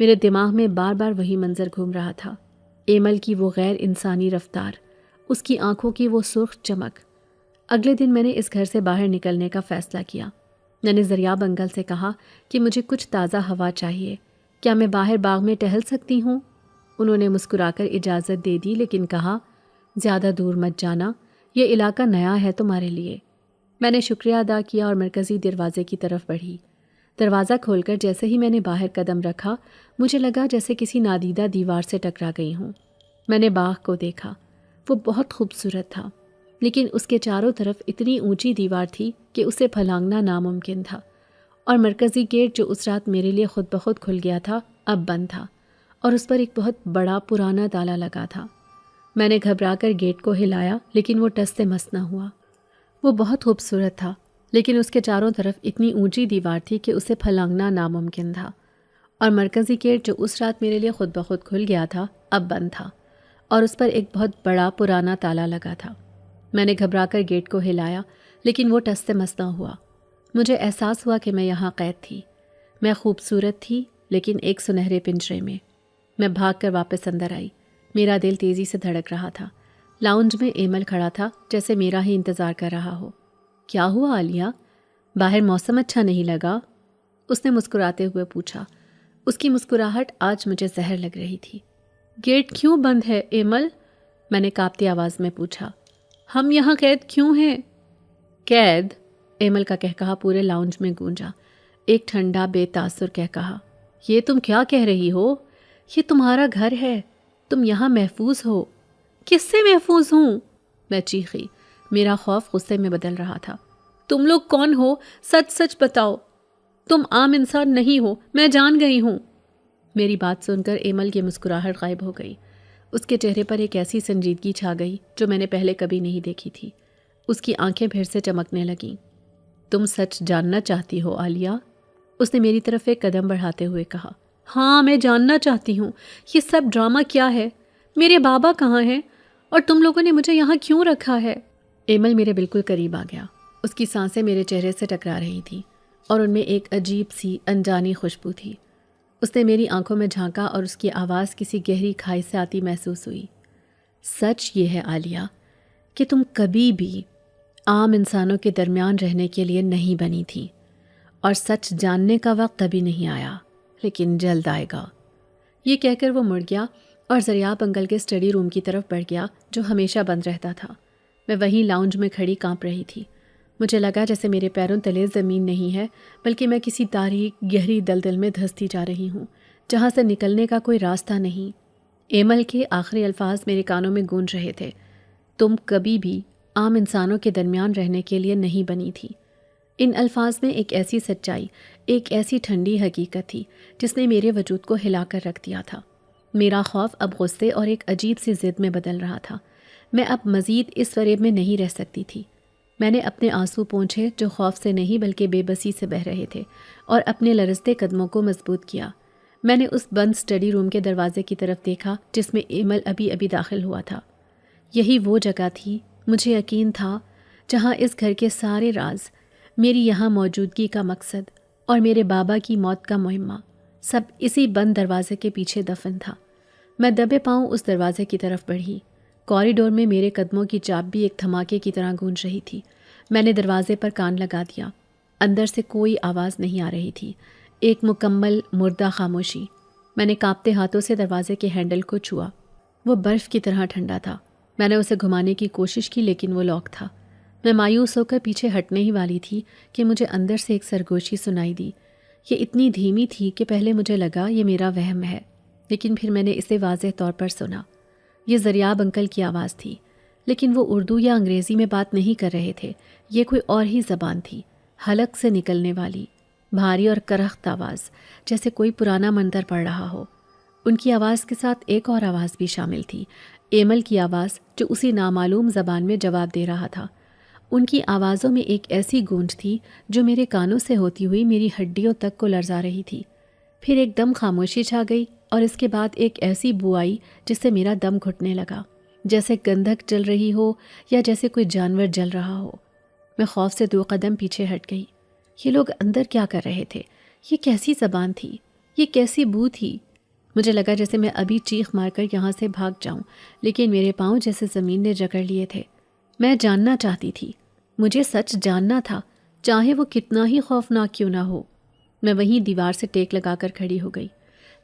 میرے دماغ میں بار بار وہی منظر گھوم رہا تھا، ایمل کی وہ غیر انسانی رفتار، اس کی آنکھوں کی وہ سرخ چمک۔ اگلے دن میں نے اس گھر سے باہر نکلنے کا فیصلہ کیا۔ میں نے زریاب انکل سے کہا کہ مجھے کچھ تازہ ہوا چاہیے، کیا میں باہر باغ میں ٹہل سکتی ہوں؟ انہوں نے مسکرا کر اجازت دے دی، لیکن کہا، زیادہ دور مت جانا، یہ علاقہ نیا ہے تمہارے لیے۔ میں نے شکریہ ادا کیا اور مرکزی دروازے کی طرف بڑھی۔ دروازہ کھول کر جیسے ہی میں نے باہر قدم رکھا، مجھے لگا جیسے کسی نادیدہ دیوار سے ٹکرا گئی ہوں۔ میں نے باغ کو دیکھا۔ وہ بہت خوبصورت تھا، لیکن اس کے چاروں طرف اتنی اونچی دیوار تھی کہ اسے پھلانگنا ناممکن تھا، اور مرکزی گیٹ جو اس رات میرے لیے خود بخود کھل گیا تھا اب بند تھا، اور اس پر ایک بہت بڑا پرانا تالا لگا تھا۔ میں نے گھبرا کر گیٹ کو ہلایا، لیکن وہ ٹس سے مس نہ ہوا۔ وہ بہت خوبصورت تھا، لیکن اس کے چاروں طرف اتنی اونچی دیوار تھی کہ اسے پھلانگنا ناممکن تھا، اور مرکزی گیٹ جو اس رات میرے لیے خود بخود کھل گیا تھا اب بند تھا، اور اس پر ایک بہت بڑا پرانا تالا لگا تھا۔ میں نے گھبرا کر گیٹ کو ہلایا، لیکن وہ ٹس سے مس نہ ہوا۔ مجھے احساس ہوا کہ میں یہاں قید تھی۔ میں خوبصورت تھی، لیکن ایک سنہرے پنجرے میں۔ میں بھاگ کر واپس اندر آئی۔ میرا دل تیزی سے دھڑک رہا تھا۔ لاؤنج میں ایمل کھڑا تھا جیسے میرا ہی انتظار کر رہا ہو۔ کیا ہوا عالیہ؟ باہر موسم اچھا نہیں لگا؟ اس نے مسکراتے ہوئے پوچھا۔ اس کی مسکراہٹ آج مجھے زہر لگ رہی تھی۔ گیٹ کیوں بند ہے ایمل؟ میں نے کانپتی آواز میں پوچھا۔ ہم یہاں قید کیوں ہیں؟ قید؟ ایمل کا کہکہا پورے لاؤنج میں گونجا۔ ایک ٹھنڈا بے تاثر کہکہا۔ یہ تم کیا کہہ رہی ہو؟ یہ تمہارا گھر ہے، تم یہاں محفوظ ہو۔ کس سے محفوظ ہوں؟ میں چیخی۔ میرا خوف غصے میں بدل رہا تھا۔ تم لوگ کون ہو؟ سچ سچ بتاؤ۔ تم عام انسان نہیں ہو، میں جان گئی ہوں۔ میری بات سن کر ایمل کی مسکراہٹ غائب ہو گئی۔ اس کے چہرے پر ایک ایسی سنجیدگی چھا گئی جو میں نے پہلے کبھی نہیں دیکھی تھی۔ اس کی آنکھیں پھر سے چمکنے لگیں۔ تم سچ جاننا چاہتی ہو عالیہ؟ اس نے میری طرف ایک قدم بڑھاتے ہوئے کہا۔ ہاں، میں جاننا چاہتی ہوں یہ سب ڈرامہ کیا ہے؟ میرے بابا کہاں ہیں؟ اور تم لوگوں نے مجھے یہاں کیوں رکھا ہے؟ ایمل میرے بالکل قریب آ گیا۔ اس کی سانسیں میرے چہرے سے ٹکرا رہی تھیں اور ان میں ایک عجیب سی انجانی خوشبو تھی۔ اس نے میری آنکھوں میں جھانکا اور اس کی آواز کسی گہری کھائی سے آتی محسوس ہوئی۔ سچ یہ ہے عالیہ کہ تم کبھی بھی عام انسانوں کے درمیان رہنے کے لیے نہیں بنی تھی، اور سچ جاننے کا وقت ابھی نہیں آیا، لیکن جلد آئے گا۔ یہ کہہ کر وہ مڑ گیا اور زریاب انکل کے اسٹڈی روم کی طرف بڑھ گیا جو ہمیشہ بند رہتا تھا۔ میں وہیں لاؤنج میں کھڑی کانپ رہی تھی۔ مجھے لگا جیسے میرے پیروں تلے زمین نہیں ہے، بلکہ میں کسی تاریک گہری دلدل میں دھستی جا رہی ہوں جہاں سے نکلنے کا کوئی راستہ نہیں۔ ایمل کے آخری الفاظ میرے کانوں میں گونج رہے تھے۔ تم کبھی بھی عام انسانوں کے درمیان رہنے کے لیے نہیں بنی تھی۔ ان الفاظ میں ایک ایسی سچائی، ایک ایسی ٹھنڈی حقیقت تھی جس نے میرے وجود کو ہلا کر رکھ دیا تھا۔ میرا خوف اب غصے اور ایک عجیب سی ضد میں بدل رہا تھا۔ میں اب مزید اس فریب میں نہیں رہ سکتی تھی۔ میں نے اپنے آنسو پونچھے جو خوف سے نہیں بلکہ بے بسی سے بہہ رہے تھے، اور اپنے لرزتے قدموں کو مضبوط کیا۔ میں نے اس بند اسٹڈی روم کے دروازے کی طرف دیکھا جس میں ایمل ابھی ابھی داخل ہوا تھا۔ یہی وہ جگہ تھی، مجھے یقین تھا، جہاں اس گھر کے سارے راز، میری یہاں موجودگی کا مقصد اور میرے بابا کی موت کا مہمہ، سب اسی بند دروازے کے پیچھے دفن تھا۔ میں دبے پاؤں اس دروازے کی طرف بڑھی۔ کوریڈور میں میرے قدموں کی چاپ بھی ایک دھماکے کی طرح گونج رہی تھی۔ میں نے دروازے پر کان لگا دیا۔ اندر سے کوئی آواز نہیں آ رہی تھی، ایک مکمل مردہ خاموشی۔ میں نے کانپتے ہاتھوں سے دروازے کے ہینڈل کو چھوا۔ وہ برف کی طرح ٹھنڈا تھا۔ میں نے اسے گھمانے کی کوشش کی لیکن وہ لاک تھا۔ میں مایوس ہو کر پیچھے ہٹنے ہی والی تھی کہ مجھے اندر سے ایک سرگوشی سنائی دی۔ یہ اتنی دھیمی تھی کہ پہلے مجھے لگا یہ میرا وہم ہے، لیکن پھر میں نے اسے واضح طور پر سنا۔ یہ زریاب انکل کی آواز تھی، لیکن وہ اردو یا انگریزی میں بات نہیں کر رہے تھے۔ یہ کوئی اور ہی زبان تھی، حلق سے نکلنے والی، بھاری اور کرخت آواز، جیسے کوئی پرانا منتر پڑھ رہا ہو۔ ان کی آواز کے ساتھ ایک اور آواز بھی شامل تھی، ایمل کی آواز جو اسی نامعلوم زبان میں جواب دے رہا تھا۔ ان کی آوازوں میں ایک ایسی گونج تھی جو میرے کانوں سے ہوتی ہوئی میری ہڈیوں تک کو لرزا رہی تھی۔ پھر ایک دم خاموشی چھا گئی اور اس کے بعد ایک ایسی بو آئی جس سے میرا دم گھٹنے لگا، جیسے گندھک جل رہی ہو یا جیسے کوئی جانور جل رہا ہو۔ میں خوف سے 2 قدم پیچھے ہٹ گئی۔ یہ لوگ اندر کیا کر رہے تھے؟ یہ کیسی زبان تھی؟ یہ کیسی بو تھی؟ مجھے لگا جیسے میں ابھی چیخ مار کر یہاں سے بھاگ جاؤں، لیکن میرے پاؤں جیسے زمین نے جکڑ لیے تھے۔ میں جاننا چاہتی تھی، مجھے سچ جاننا تھا، چاہے وہ کتنا ہی خوفناک کیوں نہ ہو۔ میں وہیں دیوار سے ٹیک لگا کر کھڑی ہو گئی۔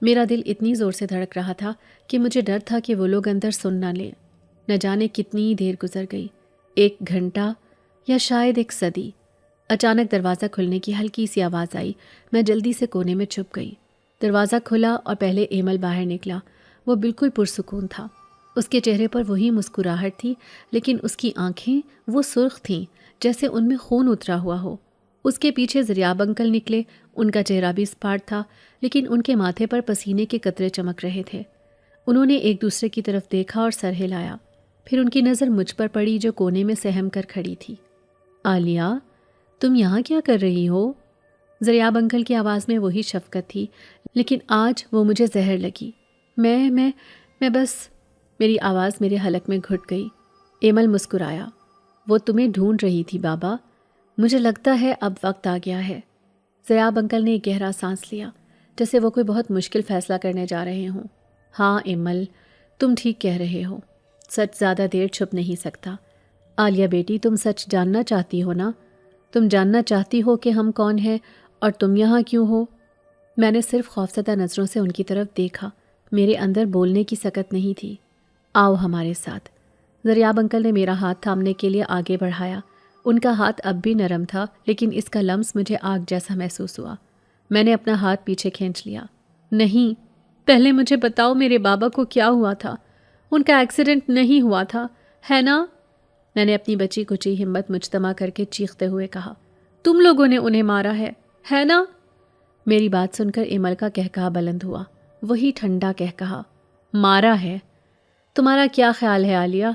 میرا دل اتنی زور سے دھڑک رہا تھا کہ مجھے ڈر تھا کہ وہ لوگ اندر سن نہ لیں۔ نہ جانے کتنی دیر گزر گئی، 1 گھنٹہ یا شاید 1 صدی۔ اچانک دروازہ کھلنے کی ہلکی سی آواز آئی۔ میں جلدی سے کونے میں چھپ گئی۔ دروازہ کھلا اور پہلے ایمل باہر نکلا۔ وہ بالکل پرسکون تھا۔ اس کے چہرے پر وہی مسکراہٹ تھی، لیکن اس کی آنکھیں وہ سرخ تھیں جیسے ان میں خون اترا ہوا ہو۔ اس کے پیچھے زریاب انکل نکلے۔ ان کا چہرہ بھی اسپاٹ تھا، لیکن ان کے ماتھے پر پسینے کے قطرے چمک رہے تھے۔ انہوں نے ایک دوسرے کی طرف دیکھا اور سر ہلایا۔ پھر ان کی نظر مجھ پر پڑی جو کونے میں سہم کر کھڑی تھی۔ عالیہ، تم یہاں کیا کر رہی ہو؟ زریاب انکل کی آواز میں وہی شفقت تھی، لیکن آج وہ مجھے زہر لگی۔ میں بس، میری آواز میرے حلق میں گھٹ گئی۔ ایمل مسکرایا۔ وہ تمہیں ڈھونڈ رہی تھی بابا، مجھے لگتا ہے اب وقت آ گیا ہے۔ زریاب انکل نے ایک گہرا سانس لیا، جیسے وہ کوئی بہت مشکل فیصلہ کرنے جا رہے ہوں۔ ہاں ایمل، تم ٹھیک کہہ رہے ہو، سچ زیادہ دیر چھپ نہیں سکتا۔ عالیہ بیٹی، تم سچ جاننا چاہتی ہو نا؟ تم جاننا چاہتی ہو کہ ہم کون ہیں اور تم یہاں کیوں ہو؟ میں نے صرف خوفزدہ نظروں سے ان کی طرف دیکھا، میرے اندر بولنے کی سکت نہیں تھی۔ آؤ ہمارے ساتھ۔ زریاب انکل نے میرا ہاتھ تھامنے کے لیے آگے بڑھایا۔ ان کا ہاتھ اب بھی نرم تھا، لیکن اس کا لمس مجھے آگ جیسا محسوس ہوا۔ میں نے اپنا ہاتھ پیچھے کھینچ لیا۔ نہیں، پہلے مجھے بتاؤ میرے بابا کو کیا ہوا تھا؟ ان کا ایکسیڈنٹ نہیں ہوا تھا، ہے نا؟ میں نے اپنی بچی کچی ہمت مجتمع کر کے چیختے ہوئے کہا، تم لوگوں نے انہیں مارا ہے نا؟ میری بات سن کر ایمل کا کہکہا بلند ہوا، وہی ٹھنڈا کہکہا، مارا ہے؟ تمہارا کیا خیال ہے عالیہ؟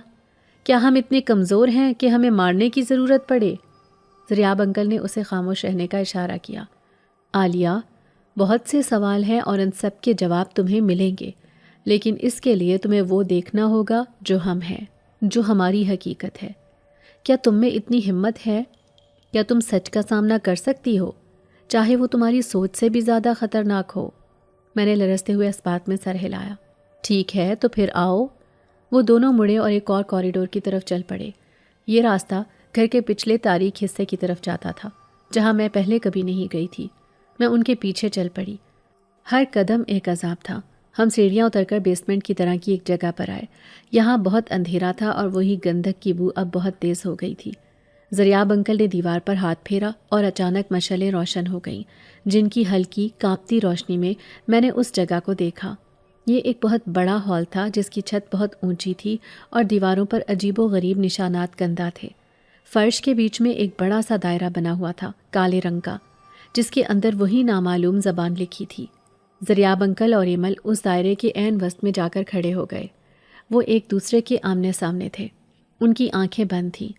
کیا ہم اتنے کمزور ہیں کہ ہمیں مارنے کی ضرورت پڑے؟ زریاب انکل نے اسے خاموش رہنے کا اشارہ کیا۔ عالیہ، بہت سے سوال ہیں اور ان سب کے جواب تمہیں ملیں گے، لیکن اس کے لیے تمہیں وہ دیکھنا ہوگا جو ہم ہیں، جو ہماری حقیقت ہے۔ کیا تم میں اتنی ہمت ہے؟ کیا تم سچ کا سامنا کر سکتی ہو، چاہے وہ تمہاری سوچ سے بھی زیادہ خطرناک ہو؟ میں نے لرزتے ہوئے اس بات میں سر ہلایا۔ ٹھیک ہے، تو پھر آؤ۔ وہ دونوں مڑے اور ایک اور کوریڈور کی طرف چل پڑے۔ یہ راستہ گھر کے پچھلے تاریک حصے کی طرف جاتا تھا، جہاں میں پہلے کبھی نہیں گئی تھی۔ میں ان کے پیچھے چل پڑی۔ ہر قدم ایک عذاب تھا۔ ہم سیڑھیاں اتر کر بیسمنٹ کی طرح کی ایک جگہ پر آئے۔ یہاں بہت اندھیرا تھا اور وہی گندھک کی بو اب بہت تیز ہو گئی تھی۔ زریاب انکل نے دیوار پر ہاتھ پھیرا اور اچانک مشعلیں روشن ہو گئیں، جن کی ہلکی کانپتی روشنی میں نے اس جگہ کو دیکھا۔ یہ ایک بہت بڑا ہال تھا جس کی چھت بہت اونچی تھی اور دیواروں پر عجیب و غریب نشانات گندہ تھے۔ فرش کے بیچ میں ایک بڑا سا دائرہ بنا ہوا تھا، کالے رنگ کا، جس کے اندر وہی نامعلوم زبان لکھی تھی۔ زریاب انکل اور ایمل اس دائرے کے عین وسط میں جا کر کھڑے ہو گئے۔ وہ ایک دوسرے کے آمنے سامنے تھے۔ ان کی آنکھیں بند تھیں۔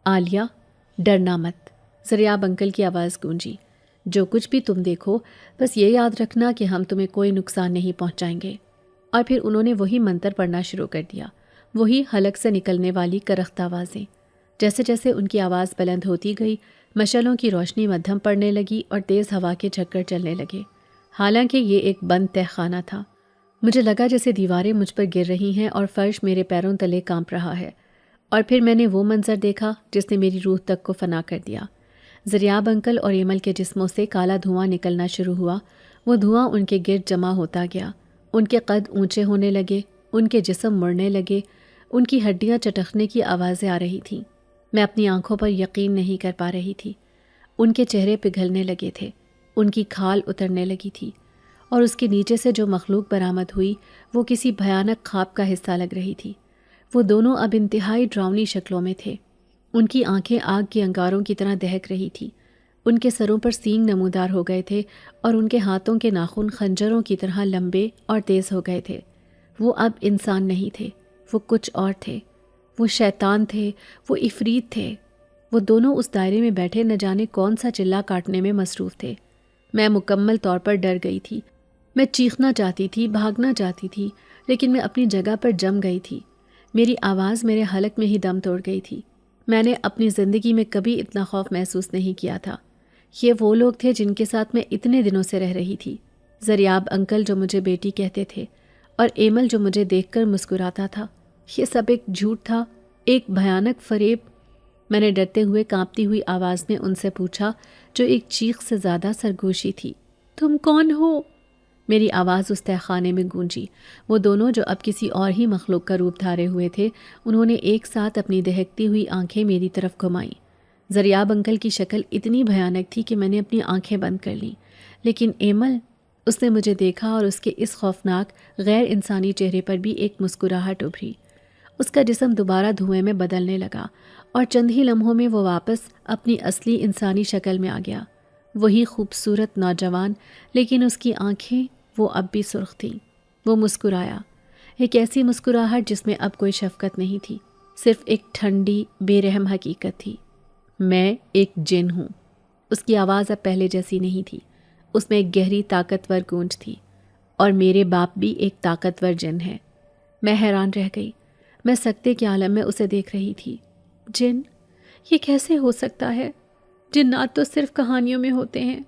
عالیہ، ڈرنا مت، زریاب انکل کی آواز گونجی۔ جو کچھ بھی تم دیکھو، بس یہ یاد رکھنا کہ ہم تمہیں کوئی نقصان نہیں پہنچائیں گے۔ اور پھر انہوں نے وہی منتر پڑھنا شروع کر دیا، وہی حلق سے نکلنے والی کرخت آوازیں۔ جیسے جیسے ان کی آواز بلند ہوتی گئی، مشعلوں کی روشنی مدھم پڑنے لگی اور تیز ہوا کے جھکڑ چلنے لگے۔ حالانکہ یہ ایک بند تہہ خانہ تھا۔ مجھے لگا جیسے دیواریں مجھ پر گر رہی ہیں اور فرش میرے پیروں تلے کانپ رہا ہے۔ اور پھر میں نے وہ منظر دیکھا جس نے میری روح تک کو فنا کر دیا۔ زریاب انکل اور ایمل کے جسموں سے کالا دھواں نکلنا شروع ہوا۔ وہ دھواں ان کے گرد جمع ہوتا گیا۔ ان کے قد اونچے ہونے لگے، ان کے جسم مڑنے لگے، ان کی ہڈیاں چٹکنے کی آوازیں آ رہی تھیں۔ میں اپنی آنکھوں پر یقین نہیں کر پا رہی تھی۔ ان کے چہرے پگھلنے لگے تھے، ان کی کھال اترنے لگی تھی، اور اس کے نیچے سے جو مخلوق برآمد ہوئی وہ کسی بھیانک خواب کا حصہ لگ رہی تھی۔ وہ دونوں اب انتہائی ڈراؤنی شکلوں میں تھے۔ ان کی آنکھیں آگ کے انگاروں کی طرح دہک رہی تھیں، ان کے سروں پر سینگ نمودار ہو گئے تھے اور ان کے ہاتھوں کے ناخن خنجروں کی طرح لمبے اور تیز ہو گئے تھے۔ وہ اب انسان نہیں تھے، وہ کچھ اور تھے۔ وہ شیطان تھے، وہ عفریت تھے۔ وہ دونوں اس دائرے میں بیٹھے نہ جانے کون سا چلہ کاٹنے میں مصروف تھے۔ میں مکمل طور پر ڈر گئی تھی۔ میں چیخنا چاہتی تھی، بھاگنا چاہتی تھی، لیکن میں اپنی جگہ پر جم گئی تھی۔ میری آواز میرے حلق میں ہی دم توڑ گئی تھی۔ میں نے اپنی زندگی میں کبھی اتنا خوف محسوس نہیں کیا تھا۔ یہ وہ لوگ تھے جن کے ساتھ میں اتنے دنوں سے رہ رہی تھی۔ زریاب انکل جو مجھے بیٹی کہتے تھے، اور ایمل جو مجھے دیکھ کر مسکراتا تھا۔ یہ سب ایک جھوٹ تھا، ایک بھیانک فریب۔ میں نے ڈرتے ہوئے کانپتی ہوئی آواز میں ان سے پوچھا، جو ایک چیخ سے زیادہ سرگوشی تھی، تم کون ہو؟ میری آواز اس تہخانے میں گونجی۔ وہ دونوں جو اب کسی اور ہی مخلوق کا روپ دھارے ہوئے تھے، انہوں نے ایک ساتھ اپنی دہکتی ہوئی آنکھیں میری طرف گھمائیں۔ زریاب انکل کی شکل اتنی بھیانک تھی کہ میں نے اپنی آنکھیں بند کر لیں، لیکن ایمل، اس نے مجھے دیکھا اور اس کے اس خوفناک غیر انسانی چہرے پر بھی ایک مسکراہٹ ابھری۔ اس کا جسم دوبارہ دھوئیں میں بدلنے لگا اور چند ہی لمحوں میں وہ واپس اپنی اصلی انسانی شکل میں آ گیا۔ وہی خوبصورت نوجوان، لیکن اس کی آنکھیں وہ اب بھی سرخ تھیں۔ وہ مسکرایا، ایک ایسی مسکراہٹ جس میں اب کوئی شفقت نہیں تھی، صرف ایک ٹھنڈی بے رحم حقیقت تھی۔ میں ایک جن ہوں۔ اس کی آواز اب پہلے جیسی نہیں تھی، اس میں ایک گہری طاقتور گونج تھی، اور میرے باپ بھی ایک طاقتور جن ہے۔ میں حیران رہ گئی۔ میں سکتے کے عالم میں اسے دیکھ رہی تھی۔ جن؟ یہ کیسے ہو سکتا ہے؟ جنات تو صرف کہانیوں میں ہوتے ہیں۔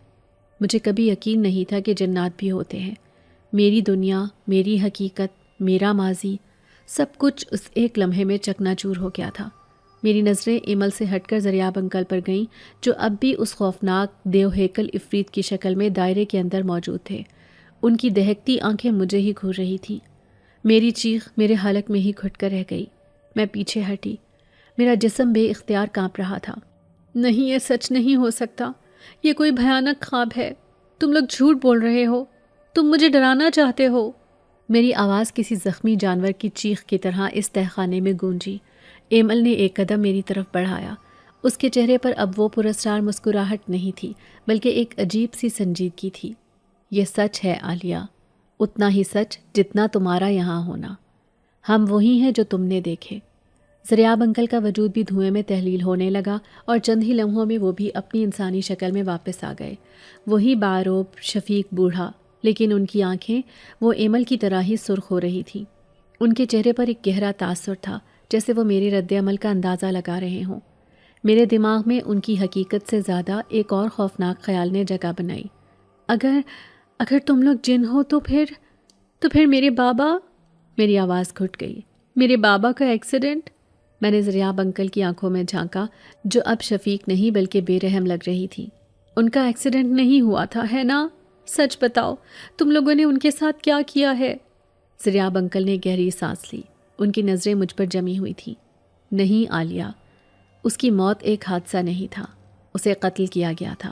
مجھے کبھی یقین نہیں تھا کہ جنات بھی ہوتے ہیں۔ میری دنیا، میری حقیقت، میرا ماضی، سب کچھ اس ایک لمحے میں چکنا چور ہو گیا تھا۔ میری نظریں ایمل سے ہٹ کر زریاب انکل پر گئیں، جو اب بھی اس خوفناک دیو ہیکل عفریت کی شکل میں دائرے کے اندر موجود تھے۔ ان کی دہکتی آنکھیں مجھے ہی گھور رہی تھیں۔ میری چیخ میرے حلق میں ہی گھٹ کر رہ گئی۔ میں پیچھے ہٹی، میرا جسم بے اختیار کانپ رہا تھا۔ نہیں، یہ سچ نہیں ہو سکتا، یہ کوئی بھیانک خواب ہے۔ تم لوگ جھوٹ بول رہے ہو، تم مجھے ڈرانا چاہتے ہو۔ میری آواز کسی زخمی جانور کی چیخ کی طرح اس تہخانے میں گونجی۔ ایمل نے ایک قدم میری طرف بڑھایا۔ اس کے چہرے پر اب وہ پراسرار مسکراہٹ نہیں تھی، بلکہ ایک عجیب سی سنجیدگی تھی۔ یہ سچ ہے عالیہ، اتنا ہی سچ جتنا تمہارا یہاں ہونا۔ ہم وہی ہیں جو تم نے دیکھے۔ زریاب انکل کا وجود بھی دھوئیں میں تحلیل ہونے لگا، اور چند ہی لمحوں میں وہ بھی اپنی انسانی شکل میں واپس آ گئے۔ وہی باروب شفیق بوڑھا، لیکن ان کی آنکھیں وہ ایمل کی طرح ہی سرخ ہو رہی تھیں۔ ان کے چہرے پر ایک گہرا تاثر تھا، جیسے وہ میرے رد عمل کا اندازہ لگا رہے ہوں۔ میرے دماغ میں ان کی حقیقت سے زیادہ ایک اور خوفناک خیال نے جگہ بنائی۔ اگر تم لوگ جن ہو تو پھر میرے بابا، میری آواز گھٹ گئی۔ میرے بابا کا ایکسیڈنٹ؟ میں نے زریاب انکل کی آنکھوں میں جھانکا، جو اب شفیق نہیں بلکہ بے رحم لگ رہی تھی۔ ان کا ایکسیڈنٹ نہیں ہوا تھا، ہے نا؟ سچ بتاؤ، تم لوگوں نے ان کے ساتھ کیا کیا ہے؟ زریاب انکل نے گہری سانس لی۔ ان کی نظریں مجھ پر جمی ہوئی تھیں۔ نہیں عالیہ، اس کی موت ایک حادثہ نہیں تھا، اسے قتل کیا گیا تھا۔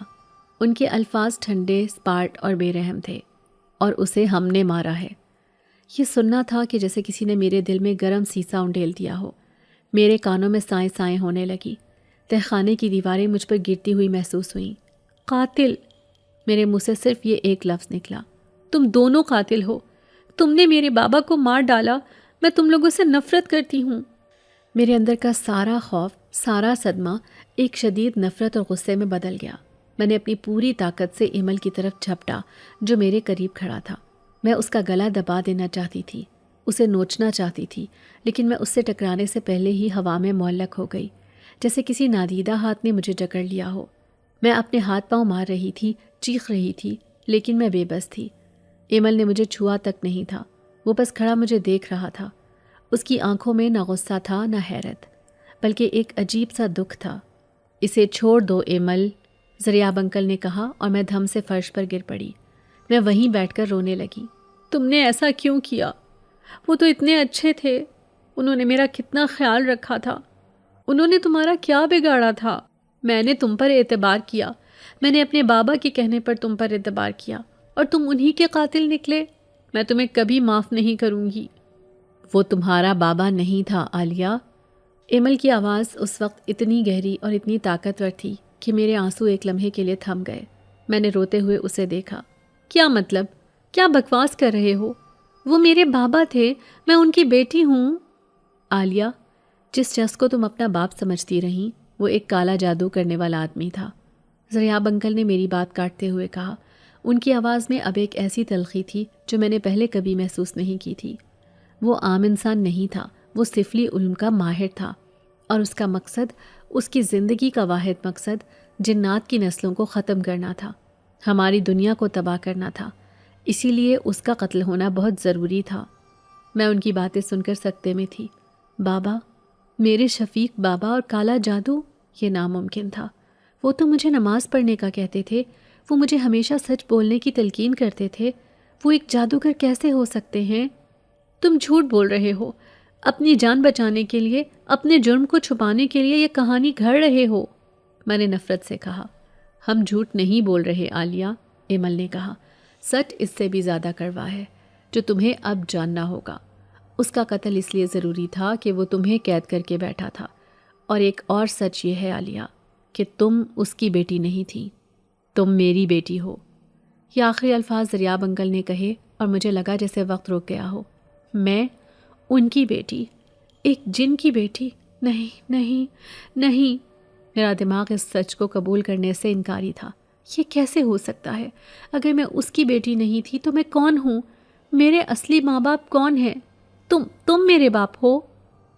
ان کے الفاظ ٹھنڈے، سپاٹ اور بے رحم تھے۔ اور اسے ہم نے مارا ہے۔ یہ سننا تھا کہ جیسے کسی نے میرے دل میں گرم سیسا انڈیل دیا ہو۔ میرے کانوں میں سائیں سائیں ہونے لگی۔ تہخانے کی دیواریں مجھ پر گرتی ہوئی محسوس ہوئیں۔ قاتل! میرے منہ سے صرف یہ ایک لفظ نکلا۔ تم دونوں قاتل ہو، تم نے میرے بابا کو مار ڈالا، میں تم لوگوں سے نفرت کرتی ہوں۔ میرے اندر کا سارا خوف، سارا صدمہ ایک شدید نفرت اور غصے میں بدل گیا۔ میں نے اپنی پوری طاقت سے ایمل کی طرف جھپٹا، جو میرے قریب کھڑا تھا۔ میں اس کا گلا دبا دینا چاہتی تھی، اسے نوچنا چاہتی تھی، لیکن میں اس سے ٹکرانے سے پہلے ہی ہوا میں معلق ہو گئی، جیسے کسی نادیدہ ہاتھ نے مجھے جکڑ لیا ہو۔ میں اپنے ہاتھ پاؤں مار رہی تھی، چیخ رہی تھی، لیکن میں بے بس تھی۔ ایمل نے مجھے چھوا تک نہیں تھا، وہ بس کھڑا مجھے دیکھ رہا تھا۔ اس کی آنکھوں میں نہ غصہ تھا نہ حیرت، بلکہ ایک عجیب سا دکھ تھا۔ اسے چھوڑ دو ایمل، زریاب انکل نے کہا، اور میں دھم سے فرش پر گر پڑی۔ میں وہیں بیٹھ کر رونے لگی۔ تم نے ایسا کیوں کیا؟ وہ تو اتنے اچھے تھے، انہوں نے میرا کتنا خیال رکھا تھا۔ انہوں نے تمہارا کیا بگاڑا تھا؟ میں نے تم پر اعتبار کیا، میں نے اپنے بابا کے کہنے پر تم پر اعتبار کیا، اور تم انہی کے قاتل نکلے۔ میں تمہیں کبھی معاف نہیں کروں گی۔ وہ تمہارا بابا نہیں تھا عالیہ۔ ایمل کی آواز اس وقت اتنی گہری اور اتنی طاقتور تھی کہ میرے آنسو ایک لمحے کے لیے تھم گئے۔ میں نے روتے ہوئے اسے دیکھا۔ کیا مطلب؟ کیا بکواس کر رہے ہو؟ وہ میرے بابا تھے، میں ان کی بیٹی ہوں۔ عالیہ، جس شخص کو تم اپنا باپ سمجھتی رہیں، وہ ایک کالا جادو کرنے والا آدمی تھا، زریاب انکل نے میری بات کاٹتے ہوئے کہا۔ ان کی آواز میں اب ایک ایسی تلخی تھی جو میں نے پہلے کبھی محسوس نہیں کی تھی۔ وہ عام انسان نہیں تھا، وہ سفلی علم کا ماہر تھا، اور اس کا مقصد، اس کی زندگی کا واحد مقصد، جنات کی نسلوں کو ختم کرنا تھا، ہماری دنیا کو تباہ کرنا تھا۔ اسی لیے اس کا قتل ہونا بہت ضروری تھا۔ میں ان کی باتیں سن کر سکتے میں تھی۔ بابا، میرے شفیق بابا اور کالا جادو، یہ ناممکن تھا۔ وہ تو مجھے نماز پڑھنے کا کہتے تھے، وہ مجھے ہمیشہ سچ بولنے کی تلقین کرتے تھے۔ وہ ایک جادوگر کیسے ہو سکتے ہیں؟ تم جھوٹ بول رہے ہو، اپنی جان بچانے کے لیے، اپنے جرم کو چھپانے کے لیے یہ کہانی گھڑ رہے ہو۔ میں نے نفرت سے کہا۔ ہم جھوٹ نہیں بول رہے عالیہ، ایمل نے کہا۔ سچ اس سے بھی زیادہ کڑوا ہے، جو تمہیں اب جاننا ہوگا۔ اس کا قتل اس لیے ضروری تھا کہ وہ تمہیں قید کر کے بیٹھا تھا، اور ایک اور سچ یہ ہے عالیہ کہ تم اس کی بیٹی نہیں تھی، تم میری بیٹی ہو۔ یہ آخری الفاظ زریاب انکل نے کہے، اور مجھے لگا جیسے وقت رک گیا ہو۔ میں ان کی بیٹی، ایک جن کی بیٹی؟ نہیں نہیں نہیں۔ میرا دماغ اس سچ کو قبول کرنے سے انکاری تھا۔ یہ کیسے ہو سکتا ہے؟ اگر میں اس کی بیٹی نہیں تھی تو میں کون ہوں؟ میرے اصلی ماں باپ کون ہیں؟ تم میرے باپ ہو؟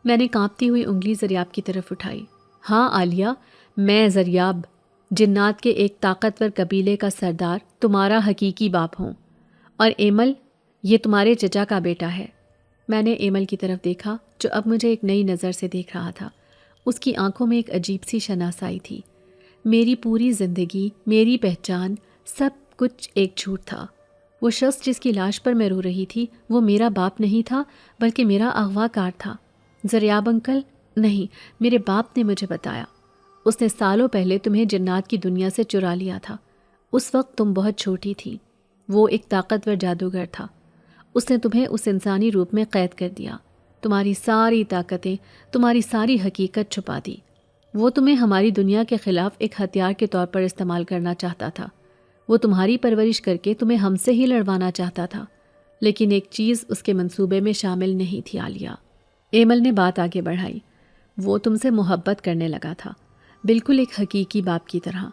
میں نے کانپتی ہوئی انگلی زریاب کی طرف اٹھائی۔ ہاں عالیہ، میں زریاب، جنات کے ایک طاقتور قبیلے کا سردار، تمہارا حقیقی باپ ہوں۔ اور ایمل، یہ تمہارے چچا کا بیٹا ہے۔ میں نے ایمل کی طرف دیکھا جو اب مجھے ایک نئی نظر سے دیکھ رہا تھا۔ اس کی آنکھوں میں ایک عجیب سی شناسائی تھی۔ میری پوری زندگی، میری پہچان، سب کچھ ایک جھوٹ تھا۔ وہ شخص جس کی لاش پر میں رو رہی تھی وہ میرا باپ نہیں تھا بلکہ میرا اغوا کار تھا۔ زریاب انکل نہیں، میرے باپ نے مجھے بتایا۔ اس نے سالوں پہلے تمہیں جنات کی دنیا سے چرا لیا تھا۔ اس وقت تم بہت چھوٹی تھی۔ وہ ایک طاقتور جادوگر تھا۔ اس نے تمہیں اس انسانی روپ میں قید کر دیا، تمہاری ساری طاقتیں، تمہاری ساری حقیقت چھپا دی۔ وہ تمہیں ہماری دنیا کے خلاف ایک ہتھیار کے طور پر استعمال کرنا چاہتا تھا۔ وہ تمہاری پرورش کر کے تمہیں ہم سے ہی لڑوانا چاہتا تھا، لیکن ایک چیز اس کے منصوبے میں شامل نہیں تھی عالیہ۔ ایمل نے بات آگے بڑھائی۔ وہ تم سے محبت کرنے لگا تھا، بالکل ایک حقیقی باپ کی طرح۔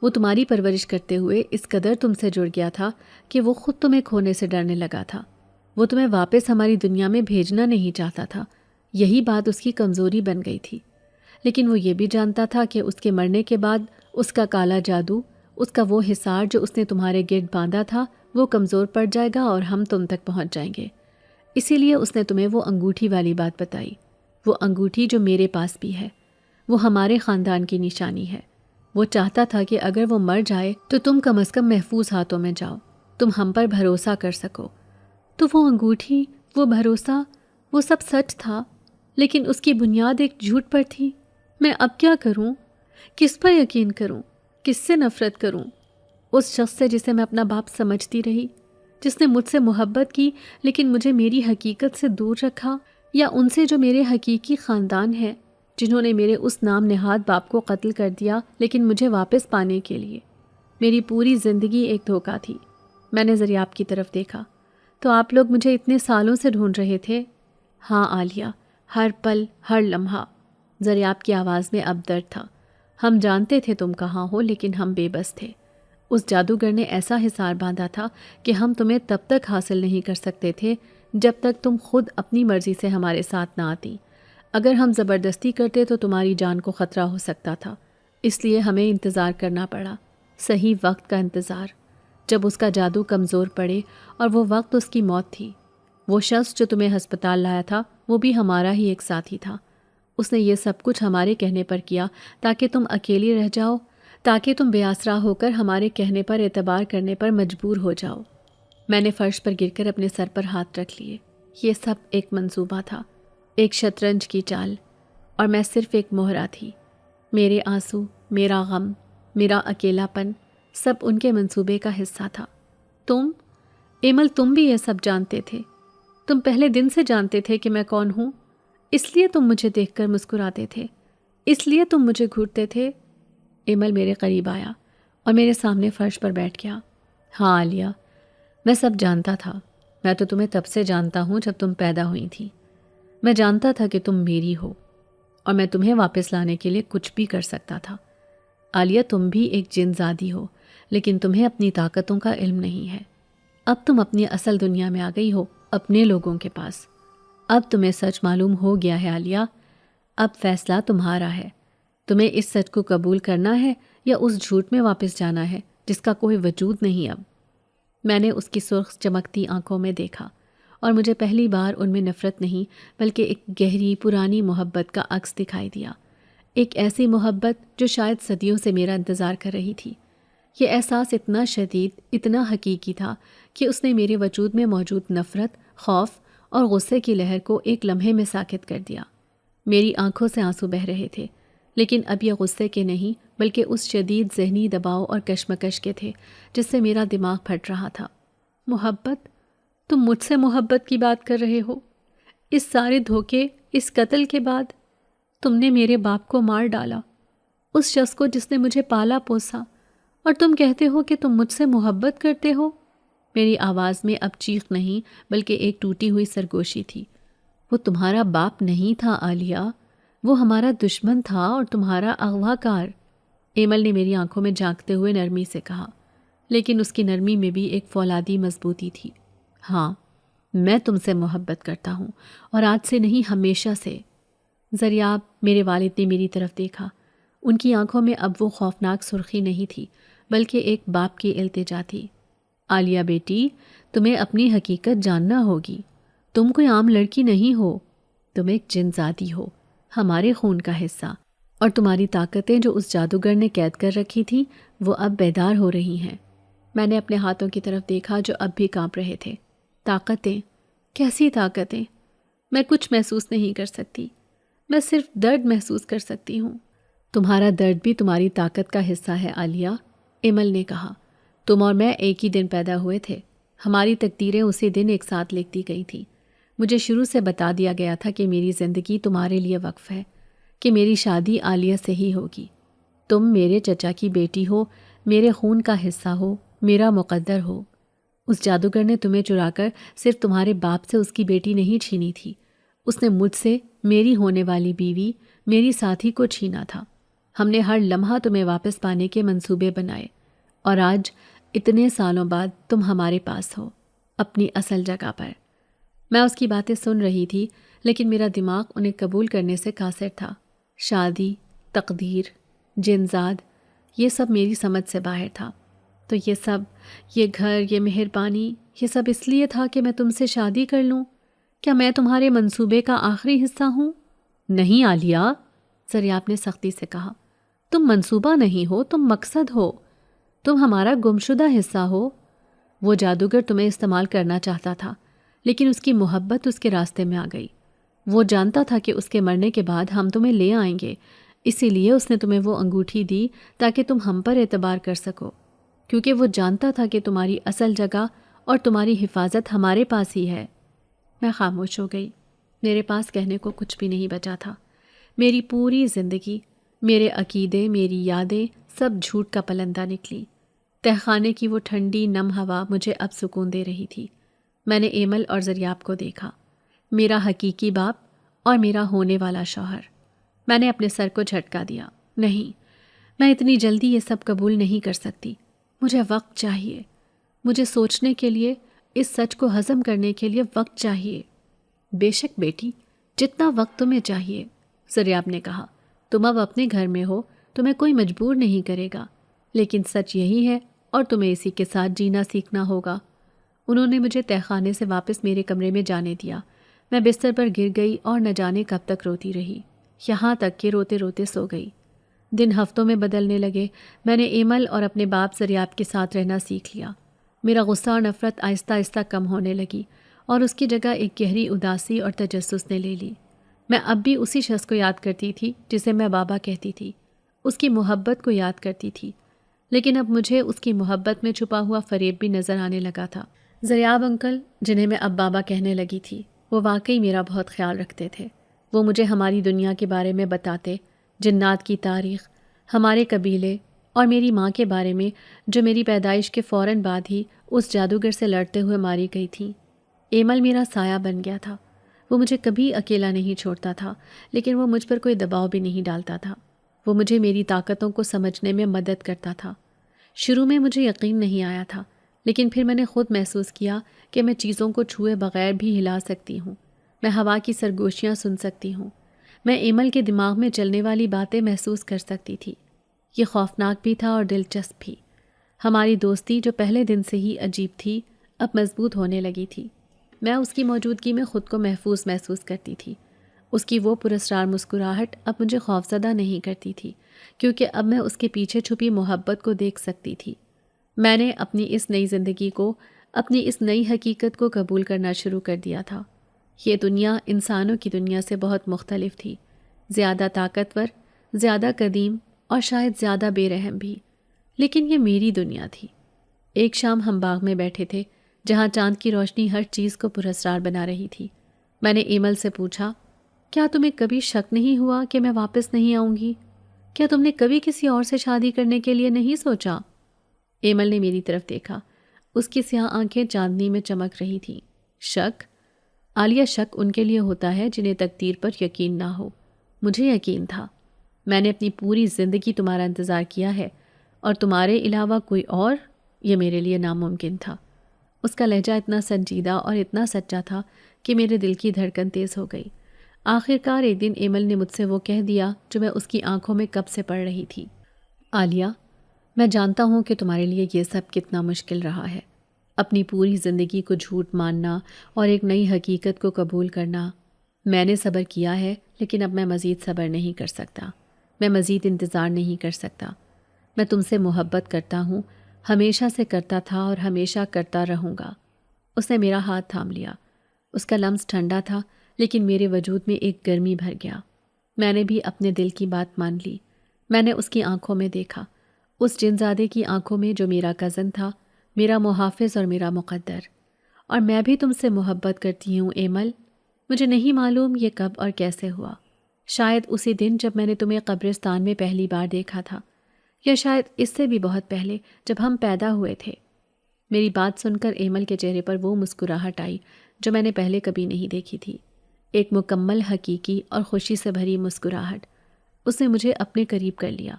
وہ تمہاری پرورش کرتے ہوئے اس قدر تم سے جڑ گیا تھا کہ وہ خود تمہیں کھونے سے ڈرنے لگا تھا۔ وہ تمہیں واپس ہماری دنیا میں بھیجنا نہیں چاہتا تھا۔ یہی بات اس کی کمزوری بن گئی تھی، لیکن وہ یہ بھی جانتا تھا کہ اس کے مرنے کے بعد اس کا کالا جادو، اس کا وہ حصار جو اس نے تمہارے گرد باندھا تھا، وہ کمزور پڑ جائے گا اور ہم تم تک پہنچ جائیں گے۔ اسی لیے اس نے تمہیں وہ انگوٹھی والی بات بتائی، وہ انگوٹھی جو میرے پاس بھی ہے، وہ ہمارے خاندان کی نشانی ہے۔ وہ چاہتا تھا کہ اگر وہ مر جائے تو تم کم از کم محفوظ ہاتھوں میں جاؤ، تم ہم پر بھروسہ کر سکو۔ تو وہ انگوٹھی، وہ بھروسہ، وہ سب سچ تھا، لیکن اس کی بنیاد ایک جھوٹ پر تھی۔ میں اب کیا کروں؟ کس پر یقین کروں؟ کس سے نفرت کروں؟ اس شخص سے جسے میں اپنا باپ سمجھتی رہی، جس نے مجھ سے محبت کی لیکن مجھے میری حقیقت سے دور رکھا، یا ان سے جو میرے حقیقی خاندان ہے، جنہوں نے میرے اس نام نہاد باپ کو قتل کر دیا لیکن مجھے واپس پانے کے لیے۔ میری پوری زندگی ایک دھوکہ تھی۔ میں نے زریاب کی طرف دیکھا۔ تو آپ لوگ مجھے اتنے سالوں سے ڈھونڈ رہے تھے؟ ہاں عالیہ، ہر پل، ہر لمحہ۔ زریاب کی آواز میں اب درد تھا۔ ہم جانتے تھے تم کہاں ہو، لیکن ہم بے بس تھے۔ اس جادوگر نے ایسا حصار باندھا تھا کہ ہم تمہیں تب تک حاصل نہیں کر سکتے تھے جب تک تم خود اپنی مرضی سے ہمارے ساتھ نہ آتی۔ اگر ہم زبردستی کرتے تو تمہاری جان کو خطرہ ہو سکتا تھا، اس لیے ہمیں انتظار کرنا پڑا، صحیح وقت کا انتظار، جب اس کا جادو کمزور پڑے، اور وہ وقت اس کی موت تھی۔ وہ شخص جو تمہیں ہسپتال لایا تھا وہ بھی ہمارا ہی ایک ساتھی تھا۔ اس نے یہ سب کچھ ہمارے کہنے پر کیا تاکہ تم اکیلی رہ جاؤ، تاکہ تم بے آسرا ہو کر ہمارے کہنے پر اعتبار کرنے پر مجبور ہو جاؤ۔ میں نے فرش پر گر کر اپنے سر پر ہاتھ رکھ لیے۔ یہ سب ایک منصوبہ تھا، ایک شطرنج کی چال، اور میں صرف ایک مہرہ تھی۔ میرے آنسو، میرا غم، میرا اکیلا پن، سب ان کے منصوبے کا حصہ تھا۔ تم ایمل، تم بھی یہ سب جانتے تھے۔ تم پہلے دن سے جانتے تھے کہ میں کون ہوں، اس لیے تم مجھے دیکھ کر مسکراتے تھے، اس لیے تم مجھے گھورتے تھے۔ ایمل میرے قریب آیا اور میرے سامنے فرش پر بیٹھ گیا۔ ہاں عالیہ، میں سب جانتا تھا۔ میں تو تمہیں تب سے جانتا ہوں جب تم پیدا ہوئی تھی۔ میں جانتا تھا کہ تم میری ہو، اور میں تمہیں واپس لانے کے لیے کچھ بھی کر سکتا تھا۔ عالیہ، تم بھی ایک جن زادی ہو، لیکن تمہیں اپنی طاقتوں کا علم نہیں ہے۔ اب تم اپنی اصل دنیا میں آ گئی ہو، اپنے لوگوں کے پاس۔ اب تمہیں سچ معلوم ہو گیا ہے عالیہ۔ اب فیصلہ تمہارا ہے، تمہیں اس سچ کو قبول کرنا ہے یا اس جھوٹ میں واپس جانا ہے جس کا کوئی وجود نہیں اب۔ میں نے اس کی سرخ چمکتی آنکھوں میں دیکھا، اور مجھے پہلی بار ان میں نفرت نہیں بلکہ ایک گہری پرانی محبت کا عکس دکھائی دیا، ایک ایسی محبت جو شاید صدیوں سے میرا انتظار کر رہی تھی۔ یہ احساس اتنا شدید، اتنا حقیقی تھا کہ اس نے میرے وجود میں موجود نفرت، خوف اور غصے کی لہر کو ایک لمحے میں ساکت کر دیا۔ میری آنکھوں سے آنسو بہہ رہے تھے، لیکن اب یہ غصے کے نہیں بلکہ اس شدید ذہنی دباؤ اور کشمکش کے تھے جس سے میرا دماغ پھٹ رہا تھا۔ محبت؟ تم مجھ سے محبت کی بات کر رہے ہو؟ اس سارے دھوکے، اس قتل کے بعد تم نے میرے باپ کو مار ڈالا، اس شخص کو جس نے مجھے پالا پوسا، اور تم کہتے ہو کہ تم مجھ سے محبت کرتے ہو؟ میری آواز میں اب چیخ نہیں بلکہ ایک ٹوٹی ہوئی سرگوشی تھی۔ وہ تمہارا باپ نہیں تھا عالیہ، وہ ہمارا دشمن تھا اور تمہارا اغوا کار۔ ایمل نے میری آنکھوں میں جھانکتے ہوئے نرمی سے کہا، لیکن اس کی نرمی میں بھی ایک فولادی مضبوطی تھی۔ ہاں، میں تم سے محبت کرتا ہوں، اور آج سے نہیں، ہمیشہ سے۔ زریاب، میرے والد نے میری طرف دیکھا۔ ان کی آنکھوں میں اب وہ خوفناک سرخی نہیں تھی بلکہ ایک باپ کی التجا تھی۔ عالیہ بیٹی، تمہیں اپنی حقیقت جاننا ہوگی۔ تم کوئی عام لڑکی نہیں ہو، تم ایک جن زادی ہو، ہمارے خون کا حصہ، اور تمہاری طاقتیں جو اس جادوگر نے قید کر رکھی تھیں وہ اب بیدار ہو رہی ہیں۔ میں نے اپنے ہاتھوں کی طرف دیکھا جو اب بھی کانپ رہے تھے۔ طاقتیں؟ کیسی طاقتیں؟ میں کچھ محسوس نہیں کر سکتی، میں صرف درد محسوس کر سکتی ہوں۔ تمہارا درد بھی تمہاری طاقت کا حصہ ہے عالیہ، ایمل نے کہا۔ تم اور میں ایک ہی دن پیدا ہوئے تھے، ہماری تقدیریں اسی دن ایک ساتھ لکھ دی گئی تھیں۔ مجھے شروع سے بتا دیا گیا تھا کہ میری زندگی تمہارے لیے وقف ہے، کہ میری شادی عالیہ سے ہی ہوگی۔ تم میرے چچا کی بیٹی ہو، میرے خون کا حصہ ہو، میرا مقدر ہو۔ اس جادوگر نے تمہیں چرا کر صرف تمہارے باپ سے اس کی بیٹی نہیں چھینی تھی، اس نے مجھ سے میری ہونے والی بیوی، میری ساتھی کو چھینا تھا۔ ہم نے ہر لمحہ تمہیں واپس پانے کے منصوبے بنائے، اور آج اتنے سالوں بعد تم ہمارے پاس ہو، اپنی اصل جگہ پر۔ میں اس کی باتیں سن رہی تھی، لیکن میرا دماغ انہیں قبول کرنے سے قاصر تھا۔ شادی، تقدیر، جنزاد، یہ سب میری سمجھ سے باہر تھا۔ تو یہ سب، یہ گھر، یہ مہربانی، یہ سب اس لیے تھا کہ میں تم سے شادی کر لوں؟ کیا میں تمہارے منصوبے کا آخری حصہ ہوں؟ نہیں عالیہ، زریاب نے سختی سے کہا۔ تم منصوبہ نہیں ہو، تم مقصد ہو، تم ہمارا گمشدہ حصہ ہو۔ وہ جادوگر تمہیں استعمال کرنا چاہتا تھا، لیکن اس کی محبت اس کے راستے میں آ گئی۔ وہ جانتا تھا کہ اس کے مرنے کے بعد ہم تمہیں لے آئیں گے، اسی لیے اس نے تمہیں وہ انگوٹھی دی تاکہ تم ہم پر اعتبار کر سکو، کیونکہ وہ جانتا تھا کہ تمہاری اصل جگہ اور تمہاری حفاظت ہمارے پاس ہی ہے۔ میں خاموش ہو گئی، میرے پاس کہنے کو کچھ بھی نہیں بچا تھا۔ میری پوری زندگی، میرے عقیدے، میری یادیں سب جھوٹ کا پلندہ نکلی۔ تہخانے کی وہ ٹھنڈی نم ہوا مجھے اب سکون دے رہی تھی۔ میں نے ایمل اور زریاب کو دیکھا، میرا حقیقی باپ اور میرا ہونے والا شوہر۔ میں نے اپنے سر کو جھٹکا دیا۔ نہیں، میں اتنی جلدی یہ سب قبول نہیں کر سکتی، مجھے وقت چاہیے، مجھے سوچنے کے لیے، اس سچ کو ہضم کرنے کے لیے وقت چاہیے۔ بے شک بیٹی، جتنا وقت تمہیں چاہیے، زریاب نے کہا۔ تم اب اپنے گھر میں ہو، تمہیں کوئی مجبور نہیں کرے گا، لیکن سچ یہی ہے اور تمہیں اسی کے ساتھ جینا سیکھنا ہوگا۔ انہوں نے مجھے تہخانے سے واپس میرے کمرے میں جانے دیا۔ میں بستر پر گر گئی اور نہ جانے کب تک روتی رہی، یہاں تک کہ روتے روتے سو گئی۔ دن ہفتوں میں بدلنے لگے۔ میں نے ایمل اور اپنے باپ زریاب کے ساتھ رہنا سیکھ لیا۔ میرا غصہ اور نفرت آہستہ آہستہ کم ہونے لگی، اور اس کی جگہ ایک گہری اداسی اور تجسس نے لے لی۔ میں اب بھی اسی شخص کو یاد کرتی تھی جسے میں بابا کہتی تھی، اس کی محبت کو یاد کرتی تھی، لیکن اب مجھے اس کی محبت میں چھپا ہوا فریب بھی نظر آنے لگا تھا۔ زریاب انکل، جنہیں میں اب بابا کہنے لگی تھی، وہ واقعی میرا بہت خیال رکھتے تھے۔ وہ مجھے ہماری دنیا کے بارے میں بتاتے، جنات کی تاریخ، ہمارے قبیلے اور میری ماں کے بارے میں جو میری پیدائش کے فوراً بعد ہی اس جادوگر سے لڑتے ہوئے ماری گئی تھی۔ ایمل میرا سایہ بن گیا تھا، وہ مجھے کبھی اکیلا نہیں چھوڑتا تھا، لیکن وہ مجھ پر کوئی دباؤ بھی نہیں ڈالتا تھا۔ وہ مجھے میری طاقتوں کو سمجھنے میں مدد کرتا تھا۔ شروع میں مجھے یقین نہیں آیا تھا، لیکن پھر میں نے خود محسوس کیا کہ میں چیزوں کو چھوئے بغیر بھی ہلا سکتی ہوں، میں ہوا کی سرگوشیاں سن سکتی ہوں، میں ایمل کے دماغ میں چلنے والی باتیں محسوس کر سکتی تھی۔ یہ خوفناک بھی تھا اور دلچسپ بھی۔ ہماری دوستی جو پہلے دن سے ہی عجیب تھی، اب مضبوط ہونے لگی تھی۔ میں اس کی موجودگی میں خود کو محفوظ محسوس کرتی تھی۔ اس کی وہ پراسرار مسکراہٹ اب مجھے خوفزدہ نہیں کرتی تھی، کیونکہ اب میں اس کے پیچھے چھپی محبت کو دیکھ سکتی تھی۔ میں نے اپنی اس نئی زندگی کو، اپنی اس نئی حقیقت کو قبول کرنا شروع کر دیا تھا۔ یہ دنیا انسانوں کی دنیا سے بہت مختلف تھی، زیادہ طاقتور، زیادہ قدیم اور شاید زیادہ بے رحم بھی، لیکن یہ میری دنیا تھی۔ ایک شام ہم باغ میں بیٹھے تھے، جہاں چاند کی روشنی ہر چیز کو پراسرار بنا رہی تھی۔ میں نے ایمل سے پوچھا، کیا تمہیں کبھی شک نہیں ہوا کہ میں واپس نہیں آؤں گی؟ کیا تم نے کبھی کسی اور سے شادی کرنے کے لیے نہیں سوچا؟ ایمل نے میری طرف دیکھا، اس کی سیاہ آنکھیں چاندنی میں چمک رہی تھیں۔ شک؟ عالیہ، شک ان کے لیے ہوتا ہے جنہیں تقدیر پر یقین نہ ہو۔ مجھے یقین تھا۔ میں نے اپنی پوری زندگی تمہارا انتظار کیا ہے، اور تمہارے علاوہ کوئی اور، یہ میرے لیے ناممکن تھا۔ اس کا لہجہ اتنا سنجیدہ اور اتنا سچا تھا کہ میرے دل کی دھڑکن تیز ہو گئی۔ آخر کار ایک دن ایمل نے مجھ سے وہ کہہ دیا جو میں اس کی آنکھوں میں کب سے پڑھ رہی تھی۔ عالیہ، میں جانتا ہوں کہ تمہارے لیے یہ سب کتنا مشکل رہا ہے، اپنی پوری زندگی کو جھوٹ ماننا اور ایک نئی حقیقت کو قبول کرنا۔ میں نے صبر کیا ہے، لیکن اب میں مزید صبر نہیں کر سکتا، میں مزید انتظار نہیں کر سکتا۔ میں تم سے محبت کرتا ہوں، ہمیشہ سے کرتا تھا اور ہمیشہ کرتا رہوں گا۔ اس نے میرا ہاتھ تھام لیا۔ اس کا لمس ٹھنڈا تھا، لیکن میرے وجود میں ایک گرمی بھر گیا۔ میں نے بھی اپنے دل کی بات مان لی۔ میں نے اس کی آنکھوں میں دیکھا، اس جنزادے کی آنکھوں میں جو میرا کزن تھا، میرا محافظ اور میرا مقدر۔ اور میں بھی تم سے محبت کرتی ہوں ایمل۔ مجھے نہیں معلوم یہ کب اور کیسے ہوا، شاید اسی دن جب میں نے تمہیں قبرستان میں پہلی بار دیکھا تھا، یا شاید اس سے بھی بہت پہلے جب ہم پیدا ہوئے تھے۔ میری بات سن کر ایمل کے چہرے پر وہ مسکراہٹ آئی جو میں نے پہلے کبھی نہیں دیکھی تھی، ایک مکمل حقیقی اور خوشی سے بھری مسکراہٹ۔ اس نے مجھے اپنے قریب کر لیا۔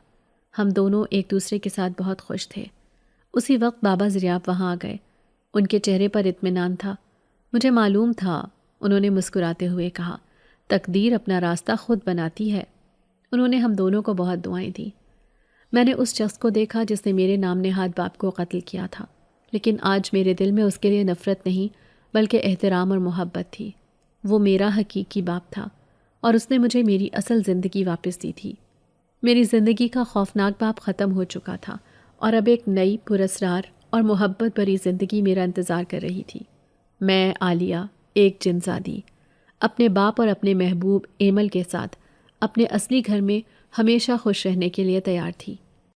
ہم دونوں ایک دوسرے کے ساتھ بہت خوش تھے۔ اسی وقت بابا ضریاب وہاں آ گئے۔ ان کے چہرے پر اطمینان تھا۔ مجھے معلوم تھا، انہوں نے مسکراتے ہوئے کہا، تقدیر اپنا راستہ خود بناتی ہے۔ انہوں نے ہم دونوں کو بہت دعائیں دیں۔ میں نے اس شخص کو دیکھا جس نے میرے نام نہاد باپ کو قتل کیا تھا، لیکن آج میرے دل میں اس کے لیے نفرت نہیں بلکہ احترام اور محبت تھی۔ وہ میرا حقیقی باپ تھا اور اس نے مجھے میری اصل زندگی واپس دی تھی۔ میری زندگی کا خوفناک باپ ختم ہو چکا تھا اور اب ایک نئی پراسرار اور محبت بھری زندگی میرا انتظار کر رہی تھی۔ میں عالیہ، ایک جنزادی، اپنے باپ اور اپنے محبوب ایمل کے ساتھ اپنے اصلی گھر میں ہمیشہ خوش رہنے کے لیے تیار تھی۔